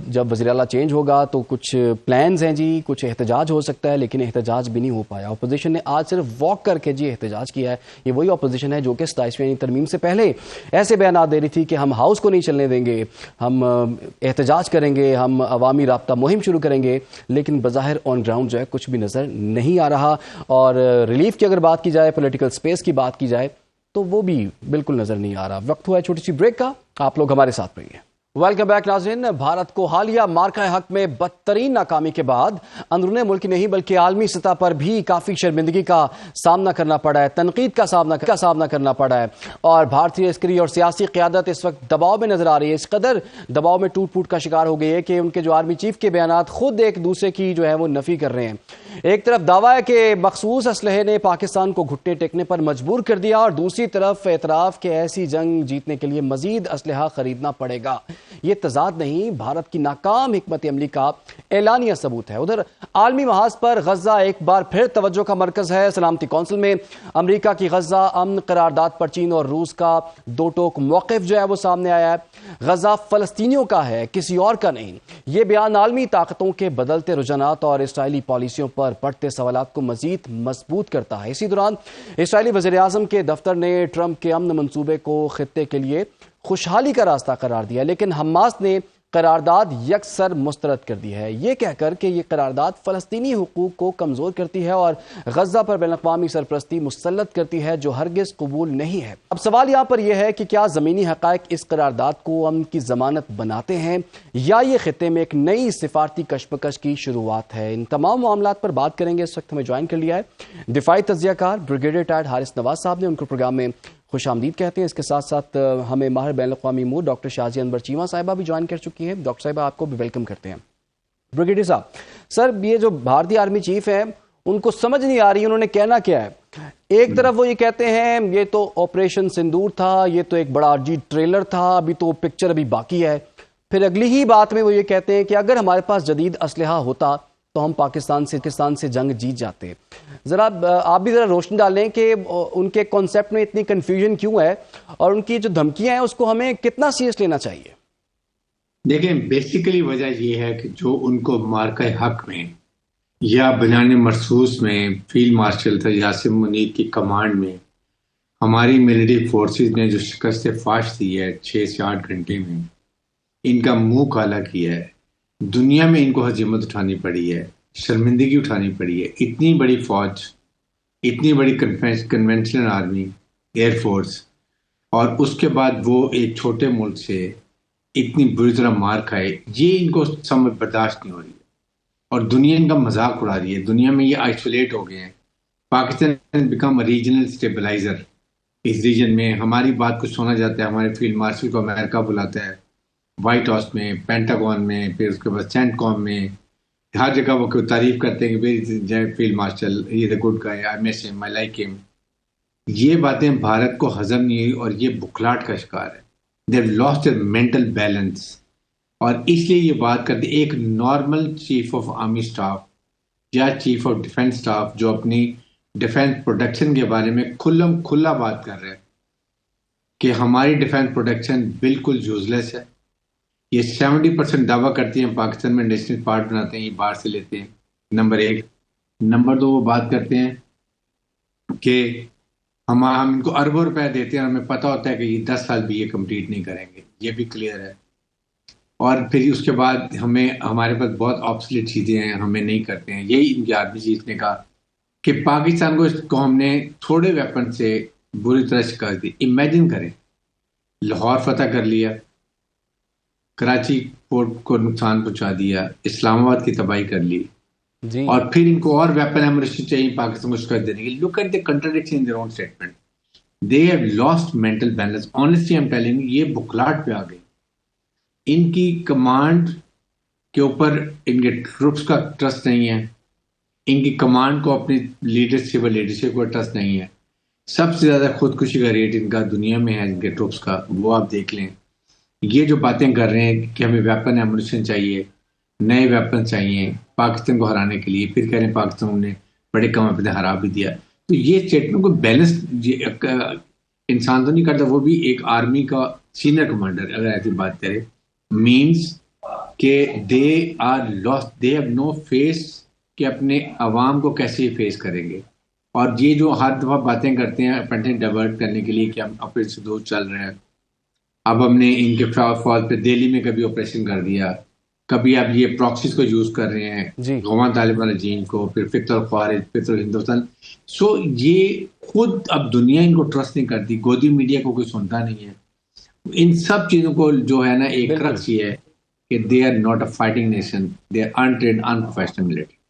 جب وزیر اعلیٰ چینج ہوگا تو کچھ پلانز ہیں جی, کچھ احتجاج ہو سکتا ہے, لیکن احتجاج بھی نہیں ہو پایا. اپوزیشن نے آج صرف واک کر کے جی احتجاج کیا ہے. یہ وہی اپوزیشن ہے جو کہ 27ویں ترمیم سے پہلے ایسے بیانات دے رہی تھی کہ ہم ہاؤس کو نہیں چلنے دیں گے, ہم احتجاج کریں گے, ہم عوامی رابطہ مہم شروع کریں گے, لیکن بظاہر آن گراؤنڈ جو ہے کچھ بھی نظر نہیں آ رہا. اور ریلیف کی اگر بات کی جائے, پولیٹیکل سپیس کی بات کی جائے, تو وہ بھی بالکل نظر نہیں آ رہا. وقت ہوا ہے چھوٹی سی بریک کا, آپ لوگ ہمارے ساتھ رہیے. ویلکم بیک ناظرین. بھارت کو حالیہ مارکہ حق میں بدترین ناکامی کے بعد اندرون ملک نہیں بلکہ عالمی سطح پر بھی کافی شرمندگی کا سامنا کرنا پڑا ہے, تنقید کا سامنا کرنا پڑا ہے. اور بھارتی عسکری اور سیاسی قیادت اس وقت دباؤ میں نظر آ رہی ہے. اس قدر دباؤ میں ٹوٹ پھوٹ کا شکار ہو گئی ہے کہ ان کے جو آرمی چیف کے بیانات خود ایک دوسرے کی جو ہے وہ نفی کر رہے ہیں. ایک طرف دعویٰ ہے کہ مخصوص اسلحے نے پاکستان کو گھٹنے ٹیکنے پر مجبور کر دیا, اور دوسری طرف اعتراف کہ ایسی جنگ جیتنے کے لیے مزید اسلحہ خریدنا پڑے گا. یہ تضاد نہیں, بھارت کی ناکام حکمت عملی کا اعلانیہ ثبوت ہے. ادھر عالمی محاذ پر غزہ ایک بار پھر توجہ کا مرکز ہے. سلامتی کونسل میں امریکہ کی غزہ امن قرارداد پر چین اور روس کا دو ٹوک موقف جو ہے وہ سامنے آیا ہے. غزہ فلسطینیوں کا ہے, کسی اور کا نہیں. یہ بیان عالمی طاقتوں کے بدلتے رجحانات اور اسرائیلی پالیسیوں پر بڑھتے سوالات کو مزید مضبوط کرتا ہے. اسی دوران اسرائیلی وزیر اعظم کے دفتر نے ٹرمپ کے امن منصوبے کو خطے کے لیے خوشحالی کا راستہ قرار دیا, لیکن حماس نے قرارداد یکسر مسترد کر دی ہے, یہ کہہ کر کہ یہ قرارداد فلسطینی حقوق کو کمزور کرتی ہے اور غزہ پر بین الاقوامی سرپرستی مسلط کرتی ہے, جو ہرگز قبول نہیں ہے. اب سوال یہاں پر یہ ہے کہ کیا زمینی حقائق اس قرارداد کو امن کی ضمانت بناتے ہیں, یا یہ خطے میں ایک نئی سفارتی کشمکش کی شروعات ہے. ان تمام معاملات پر بات کریں گے. اس وقت ہمیں جوائن کر لیا ہے دفاعی تجزیہ کار بریگیڈیئر ریٹائرڈ حارث نواز صاحب نے, ان کو پروگرام میں خوش آمدید کہتے ہیں. اس کے ساتھ ساتھ ہمیں ماہر بین الاقوامی امور ڈاکٹر شازیہ انور چیمہ صاحبہ بھی جوائن کر چکی ہیں. ڈاکٹر صاحبہ آپ کو بھی ویلکم کرتے ہیں. بریگیڈیئر صاحب, سر یہ جو بھارتی آرمی چیف ہیں ان کو سمجھ نہیں آ رہی انہوں نے کہنا کیا ہے. ایک طرف وہ یہ کہتے ہیں یہ تو آپریشن سندور تھا, یہ تو ایک بڑا عرضی ٹریلر تھا, ابھی تو پکچر ابھی باقی ہے. پھر اگلی ہی بات میں وہ یہ کہتے ہیں کہ اگر ہمارے پاس جدید اسلحہ ہوتا تو ہم پاکستان سے جنگ جیت جاتے. ذرا آپ بھی ذرا روشنی ڈالیں کہ ان کے کانسیپٹ میں اتنی کنفیوژن کیوں ہے, اور ان کی جو دھمکیاں ہیں اس کو ہمیں کتنا سیریس لینا چاہیے. دیکھیں, بیسیکلی وجہ یہ ہے کہ جو ان کو مارکہ حق میں یا بنیان مرصوص میں فیلڈ مارشل تھا یاسر منیر کی کمانڈ میں ہماری ملٹری فورسز نے جو شکست فاش دی ہے 6 سے 8 گھنٹے میں, ان کا منہ کالا کیا ہے. دنیا میں ان کو ہزیمت اٹھانی پڑی ہے, شرمندگی اٹھانی پڑی ہے. اتنی بڑی فوج, اتنی بڑی کنونشنل آرمی, ایئر فورس, اور اس کے بعد وہ ایک چھوٹے ملک سے اتنی بری طرح مار کھائے, یہ ان کو سمجھ برداشت نہیں ہو رہی ہے. اور دنیا ان کا مذاق اڑا رہی ہے. دنیا میں یہ آئسولیٹ ہو گئے ہیں. پاکستان بیکم ریجنل اسٹیبلائزر اس ریجن میں. ہماری بات کو سنا جاتا ہے, ہمارے فیلڈ مارشل کو امریکہ بلاتا ہے, وائٹ ہاؤس میں, پینٹاگون میں, پھر اس کے بعد سینٹ کام میں, ہر جگہ وہ تعریف کرتے ہیں کہ فیلڈ مارشل یہ دا گڈ گائے, آئی مس ہم, آئی لائک ہم. یہ باتیں بھارت کو ہضم نہیں ہوئی اور یہ بکھلاٹ کا شکار ہے. They have lost their mental balance. اور اس لیے یہ بات کرتے ایک normal chief of army staff یا چیف آف ڈیفینس اسٹاف جو اپنی ڈیفینس پروڈکشن کے بارے میں کھلا بات کر رہے ہیں کہ ہماری ڈیفینس پروڈکشن بالکل یوزلیس ہے. یہ 70% دعویٰ کرتی ہیں پاکستان میں نیشنل پارٹ بناتے ہیں, یہ باہر سے لیتے ہیں. نمبر 1. نمبر 2, وہ بات کرتے ہیں کہ ہم ان کو اربوں روپے دیتے ہیں اور ہمیں پتہ ہوتا ہے کہ یہ 10 سال بھی یہ کمپلیٹ نہیں کریں گے. یہ بھی کلیئر ہے. اور پھر اس کے بعد ہمارے پاس بہت آبسلیٹ چیزیں ہیں, ہمیں نہیں کرتے ہیں. یہی ان کی آرمی جیتنے کا کہ پاکستان کو ہم نے تھوڑے ویپن سے بری طرح شکست دی. امیجن کریں لاہور فتح کر لیا، کراچی پورٹ کو نقصان پہنچا دیا، اسلام آباد کی تباہی کر لی، جی اور پھر ان کو اور ویپن ایمونیشن چاہیے پاکستان کو شکست دینے کے لیے. Look at the contradiction in their own statement. They have lost mental balance. Honestly I am telling you, یہ بکھلاہٹ پہ آ گئی. ان کی کمانڈ کے اوپر ان کے ٹروپس کا ٹرسٹ نہیں ہے، ان کی کمانڈ کو اپنی لیڈرشپ اور لیڈرشپ کو ٹرسٹ نہیں ہے. سب سے زیادہ خودکشی کا ریٹ ان کا دنیا میں ہے ان کے ٹروپس کا، وہ آپ دیکھ لیں. یہ جو باتیں کر رہے ہیں کہ ہمیں ویپن ایمونیشن چاہیے، نئے ویپن چاہیے پاکستان کو ہرانے کے لیے، پھر کہہ رہے ہیں پاکستان نے بڑے کم پہ ہرا بھی دیا. تو یہ اسٹیٹمنٹ کو بیلنس انسان تو نہیں کرتا، وہ بھی ایک آرمی کا سینئر کمانڈر اگر ایسی بات کرے، مینس کہ they are lost, they have no face کہ اپنے عوام کو کیسے فیس کریں گے. اور یہ جو ہر دفعہ باتیں کرتے ہیں اپنے ڈائیورٹ کرنے کے لیے کہ ہم اپنے سے دور چل رہے ہیں. اب ہم نے ان کے فوج پہ دہلی میں کبھی آپریشن کر دیا، کبھی اب یہ پراکسیز کو یوز کر رہے ہیں جی غوان طالبان رجیم کو، پھر فطر الخوارج، فطر ہندوستان. سو یہ خود اب دنیا ان کو ٹرسٹ نہیں کرتی، گودی میڈیا کو کوئی سنتا نہیں ہے. ان سب چیزوں کو جو ہے نا ایک بالکل. کرکس یہ ہے کہ they are not a fighting nation, they are untrained unprofessional military.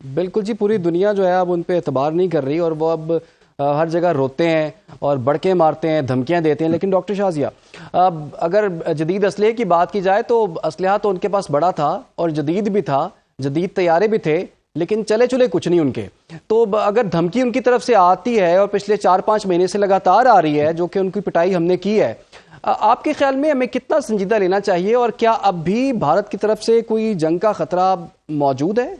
بالکل جی، پوری دنیا جو ہے اب ان پہ اعتبار نہیں کر رہی، اور وہ اب ہر جگہ روتے ہیں اور بڑکے مارتے ہیں، دھمکیاں دیتے ہیں. لیکن ڈاکٹر شازیہ، اب اگر جدید اسلحے کی بات کی جائے تو اسلحہ تو ان کے پاس بڑا تھا اور جدید بھی تھا، جدید طیارے بھی تھے، لیکن چلے چلے کچھ نہیں ان کے. تو اگر دھمکی ان کی طرف سے آتی ہے اور پچھلے 4-5 مہینے سے لگاتار آ رہی ہے، جو کہ ان کی پٹائی ہم نے کی ہے، آپ کے خیال میں ہمیں کتنا سنجیدہ لینا چاہیے، اور کیا اب بھی بھارت کی طرف سے کوئی جنگ کا خطرہ موجود ہے؟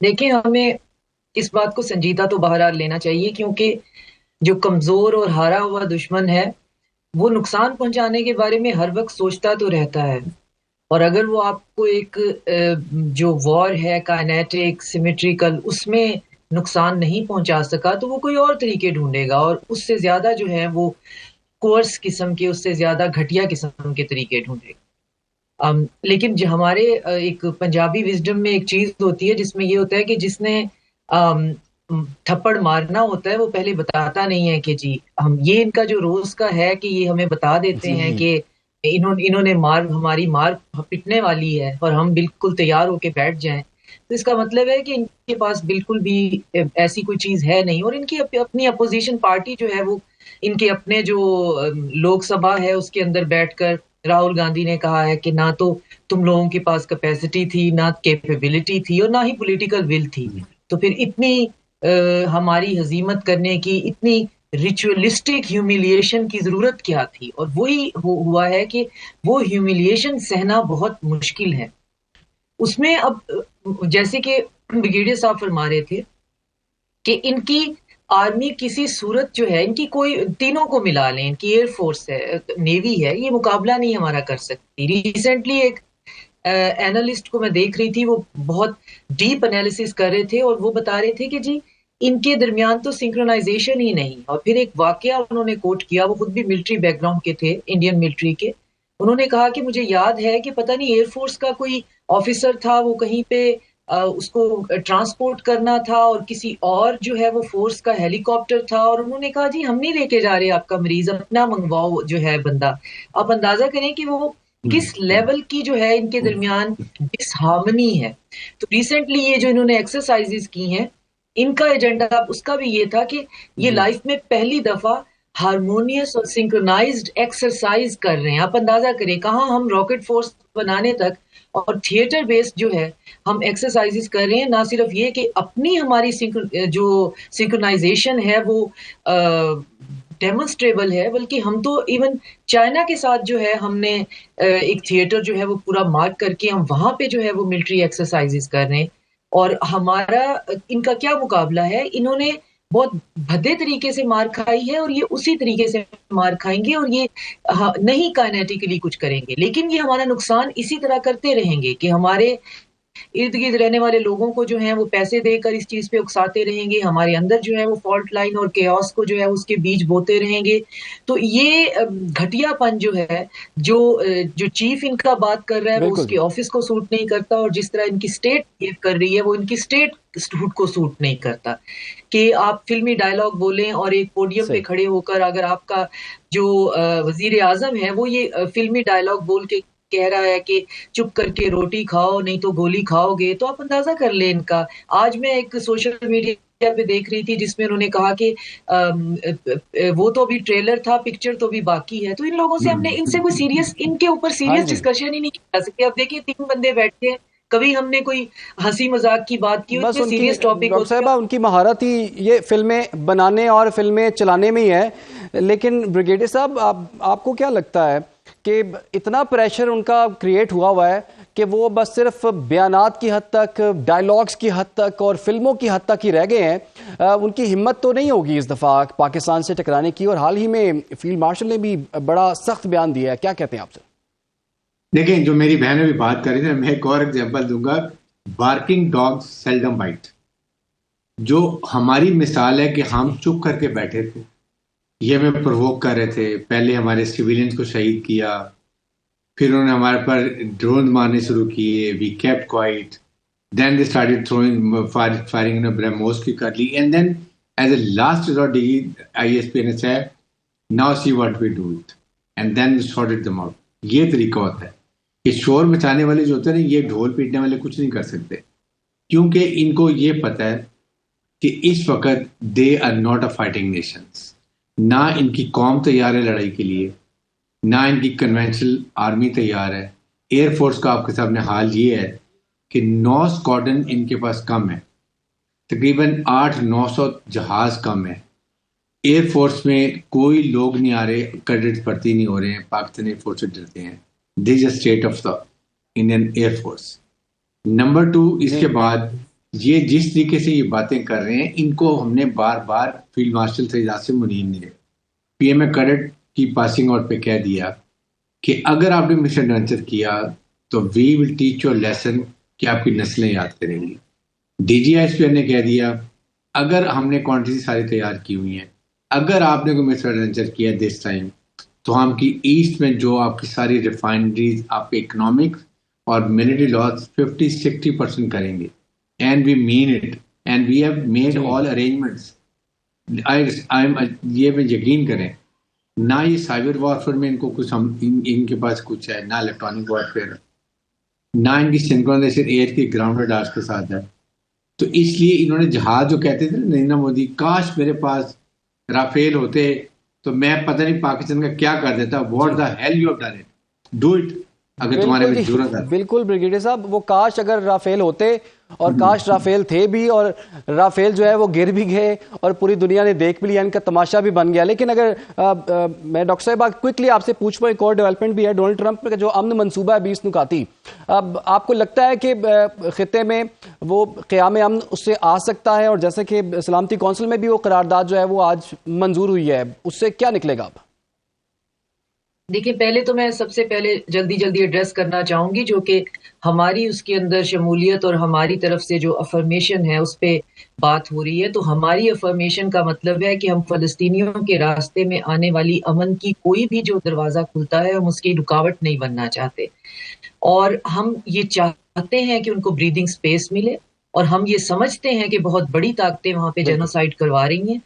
دیکھیں، ہمیں اس بات کو سنجیدہ تو بہرحال لینا چاہیے، کیونکہ جو کمزور اور ہارا ہوا دشمن ہے وہ نقصان پہنچانے کے بارے میں ہر وقت سوچتا تو رہتا ہے. اور اگر وہ آپ کو ایک جو وار ہے کائنیٹک سیمیٹریکل، اس میں نقصان نہیں پہنچا سکا تو وہ کوئی اور طریقے ڈھونڈے گا، اور اس سے زیادہ جو ہے وہ کورس قسم کے، اس سے زیادہ گھٹیا قسم کے طریقے ڈھونڈے گا. لیکن جو ہمارے ایک پنجابی وزڈم میں ایک چیز ہوتی ہے جس میں یہ ہوتا ہے کہ جس نے تھپڑ مارنا ہوتا ہے وہ پہلے بتاتا نہیں ہے کہ جی ہم یہ ان کا جو روز کا ہے کہ یہ ہمیں بتا دیتے ہیں کہ انہوں نے ہماری مار پٹنے والی ہے اور ہم بالکل تیار ہو کے بیٹھ جائیں. تو اس کا مطلب ہے کہ ان کے پاس بالکل بھی ایسی کوئی چیز ہے نہیں، اور ان کی اپنی اپوزیشن پارٹی جو ہے وہ ان کے اپنے جو لوک سبھا ہے اس کے اندر بیٹھ کر راہل گاندھی نے کہا ہے کہ نہ تو تم لوگوں کے پاس کیپیسٹی تھی، نہ کیپیبلٹی تھی، اور نہ ہی پولیٹیکل ول تھی. تو پھر اتنی ہماری ہزیمت کرنے کی، اتنی ریچولیسٹک ہیومیلیشن کی ضرورت کیا تھی؟ اور وہی ہوا ہے کہ وہ ہیومیلیشن سہنا بہت مشکل ہے. اس میں اب جیسے کہ بریگیڈیئر صاحب فرما رہے تھے کہ ان کی آرمی کسی صورت جو ہے، ان کی کوئی تینوں کو ملا لیں، ان کی ایئر فورس ہے، نیوی ہے، یہ مقابلہ نہیں ہمارا کر سکتی. ریسنٹلی ایک اینالسٹ کو میں دیکھ رہی تھی، وہ بہت ڈیپ انالیسس کر رہے تھے اور وہ بتا رہے تھے کہ جی ان کے درمیان تو سنکرونائزیشن ہی نہیں. اور پھر ایک واقعہ انہوں نے کوٹ کیا، وہ خود بھی ملٹری بیک گراؤنڈ کے تھے، انڈین ملٹری کے. انہوں نے کہا کہ مجھے یاد ہے کہ پتہ نہیں ایئر فورس کا کوئی آفیسر تھا، وہ کہیں پہ اس کو ٹرانسپورٹ کرنا تھا، اور کسی اور جو ہے وہ فورس کا ہیلی کاپٹر تھا، اور انہوں نے کہا جی ہم نہیں لے کے جا رہے آپ کا مریض، اپنا منگواؤ جو ہے بندہ. آپ اندازہ کریں کہ وہ کس لیول کی جو ہے ان کے درمیان ڈس ہارمنی ہے. تو ریسنٹلی یہ جو انہوں نے ایکسرسائزز کی ہیں، ان کا ایجنڈا اس کا بھی یہ تھا کہ یہ لائف میں پہلی دفعہ ہارمونیس اور سنکرونائزڈ ایکسرسائز کر رہے ہیں. آپ اندازہ کریں کہاں ہم راکٹ فورس بنانے تک اور تھیٹر بیس جو ہے ہم ایکسرسائزز کر رہے ہیں. نہ صرف یہ کہ اپنی ہماری جو سنکرونائزیشن ہے وہ ڈیمونسٹریبل ہے، بلکہ ہم تو ایون چائنا کے ساتھ جو ہے ہم نے ایک تھیٹر جو ہے وہ پورا مارک کر کے ہم وہاں پہ جو ہے وہ ملٹری ایکسرسائزز کر رہے ہیں. اور ہمارا ان کا کیا مقابلہ ہے؟ انہوں نے بہت بھدے طریقے سے مار کھائی ہے اور یہ اسی طریقے سے مار کھائیں گے، اور یہ نہیں کائنیٹیکلی کچھ کریں گے، لیکن یہ ہمارا نقصان اسی طرح کرتے رہیں گے کہ ہمارے ارد گرد رہنے والے لوگوں کو جو ہے وہ پیسے دے کر اس چیز پہ اکساتے رہیں گے، ہمارے اندر جو ہے وہ فالٹ لائن اور کیوس کو جو ہے اس کے بیج بوتے رہیں گے. تو یہ گھٹیا پن جو ہے جو چیف ان کا بات کر رہا ہے وہ اس کے آفس کو سوٹ نہیں کرتا، اور جس طرح ان کی اسٹیٹ بہیو کر رہی ہے وہ ان کی اسٹیٹ کو سوٹ نہیں کرتا. کہ آپ فلمی ڈائلاگ بولیں اور ایک پوڈیم پہ کھڑے ہو کر اگر آپ کا جو وزیر اعظم ہے وہ یہ فلمی ڈائلاگ بول کے کہہ رہا ہے کہ چپ کر کے روٹی کھاؤ نہیں تو گولی کھاؤ گے، تو آپ اندازہ کر لیں ان کا. آج میں ایک سوشل میڈیا پہ دیکھ رہی تھی جس میں انہوں نے کہا کہ وہ تو ابھی ٹریلر تھا، پکچر تو بھی باقی ہے. تو ان لوگوں سے ہم نے ان سے کوئی سیریس ان کے اوپر سیریس ڈسکشن ہی نہیں کر سکتے. اب دیکھیں 3 بندے بیٹھے ہیں، کبھی ہم نے کوئی ہنسی مذاق کی بات کی، بس ان کی سیریس ٹاپک ڈاکٹر صاحبہ ان کی مہارت ہی یہ فلمیں بنانے اور فلمیں چلانے میں ہی ہے. لیکن بریگیڈیئر صاحب آپ کو کیا لگتا ہے کہ اتنا پریشر ان کا کریٹ ہوا ہے کہ وہ بس صرف بیانات کی حد تک، ڈائلاگز کی حد تک اور فلموں کی حد تک ہی رہ گئے ہیں؟ ان کی ہمت تو نہیں ہوگی اس دفعہ پاکستان سے ٹکرانے کی، اور حال ہی میں فیلڈ مارشل نے بھی بڑا سخت بیان دیا ہے. کیا کہتے ہیں آپ سے؟ دیکھیں جو میری بہن بھی بات کر رہی تھی، میں ایک اور ایگزامپل دوں گا. Barking dogs seldom bite. جو ہماری مثال ہے کہ ہم چپ کر کے بیٹھے تھے، یہ ہمیں پرووک کر رہے تھے. پہلے ہمارے سویلینز کو شہید کیا، پھر انہوں نے ہمارے پر ڈرون مارنے شروع کیے. We kept quiet. Then they started throwing firing BrahMos کی کر لی. And then as a last resort ISP نے said now see what we do it and then we sorted them out. یہ طریقہ ہوتا ہے کہ شور مچانے والے جو ہوتے ہیں نا، یہ ڈھول پیٹنے والے کچھ نہیں کر سکتے، کیونکہ ان کو یہ پتہ ہے کہ اس وقت they are not a fighting nations. نہ ان کی قوم تیار ہے لڑائی کے لیے، نہ ان کی کنونشنل آرمی تیار ہے. ایئر فورس کا آپ کے سامنے حال یہ ہے کہ 9 اسکواڈن ان کے پاس کم ہے، تقریباً 800-900 جہاز کم ہے. ایئر فورس میں کوئی لوگ نہیں آ رہے، کیڈٹس بھرتی نہیں ہو رہے ہیں. پاکستان ایئر فورس سے ڈرتے ہیں. This is state of the Indian air force. Number 2، اس کے بعد یہ جس طریقے سے یہ باتیں کر رہے ہیں، ان کو ہم نے بار بار فیلڈ مارشل سید عاصم منیر نے PM کیڈٹ کی پاسنگ آؤٹ پہ کہہ دیا کہ اگر آپ نے مس ایڈونچر کیا تو وی ول ٹیچ یور لیسن، کہ آپ کی نسلیں یاد کریں گی. DGISP نے کہہ دیا اگر ہم نے کوانٹٹی ساری تیار کی ہوئی ہیں، اگر آپ نے کوئی مس ایڈونچر کیا دس ٹائم تو ہم کی ایسٹ میں جو آپ کی ساری ریفائنریز، آپ کے اکنامک اور ملٹری لاس 50-60% کریں گے. And we mean it and we have made all arrangements. یہ میں یقین کریں، نہ یہ سائبر وارفیئر میں ان کو کچھ ان کے پاس کچھ ہے، نہ الیکٹرانک وارفیئر، نہ ان کی سنکرونائزیشن ایئر کی گراؤنڈ رڈارز کے ساتھ ہے. تو اس لیے انہوں نے جہاز جو کہتے تھے نریندر مودی، کاش میرے پاس رافیل ہوتے تو میں پتہ نہیں پاکستان کا کیا کر دیتا. What the hell you have done it, do it اگر تمہارے میں ضرورت ہے. بالکل بریگیڈیئر صاحب، وہ کاش اگر رافیل ہوتے، اور کاش رافیل تھے بھی، اور رافیل جو ہے وہ گر بھی گئے اور پوری دنیا نے دیکھ بھی لیا، ان کا تماشا بھی بن گیا. لیکن اگر میں ڈاکٹر صاحب کوئکلی آپ سے پوچھ پاؤں، ایک اور ڈیولپمنٹ بھی ہے. ڈونلڈ ٹرمپ کا جو امن منصوبہ ہے 20 نکاتی، اب آپ کو لگتا ہے کہ خطے میں وہ قیام امن اس سے آ سکتا ہے؟ اور جیسے کہ سلامتی کونسل میں بھی وہ قرارداد جو ہے وہ آج منظور ہوئی ہے، اس سے کیا نکلے گا اب؟ دیکھیں، پہلے تو میں سب سے پہلے جلدی ایڈریس کرنا چاہوں گی جو کہ ہماری اس کے اندر شمولیت اور ہماری طرف سے جو افرمیشن ہے اس پہ بات ہو رہی ہے. تو ہماری افرمیشن کا مطلب ہے کہ ہم فلسطینیوں کے راستے میں آنے والی امن کی کوئی بھی جو دروازہ کھلتا ہے ہم اس کی رکاوٹ نہیں بننا چاہتے، اور ہم یہ چاہتے ہیں کہ ان کو بریدنگ سپیس ملے. اور ہم یہ سمجھتے ہیں کہ بہت بڑی طاقتیں وہاں پہ جینوسائیڈ کروا رہی ہیں،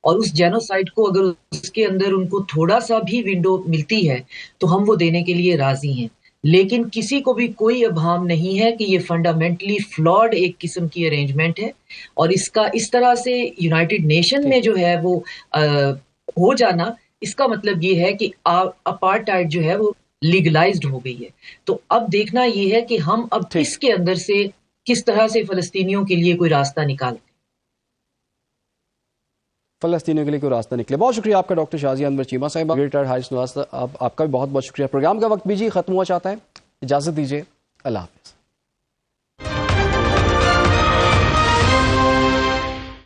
اور اس جینوسائیڈ کو اگر اس کے اندر ان کو تھوڑا سا بھی ونڈو ملتی ہے تو ہم وہ دینے کے لیے راضی ہیں. لیکن کسی کو بھی کوئی ابہام نہیں ہے کہ یہ فنڈامنٹلی فلاڈ ایک قسم کی ارینجمنٹ ہے، اور اس کا اس طرح سے یونائٹڈ نیشن میں جو ہے وہ ہو جانا، اس کا مطلب یہ ہے کہ اپارٹائڈ جو ہے وہ لیگلائزڈ ہو گئی ہے. تو اب دیکھنا یہ ہے کہ ہم اب اس کے اندر سے کس طرح سے فلسطینیوں کے لیے کوئی راستہ نکالتے، فلسطینیوں کے لیے کوئی راستہ نکلے. بہت شکریہ آپ کا ڈاکٹر شازیہ انور چیمہ صاحبہ، ریٹائرڈ ہائی اسکول. آپ کا بھی بہت بہت شکریہ. پروگرام کا وقت بھی ختم ہوا چاہتا ہے، اجازت دیجیے. اللہ حافظ.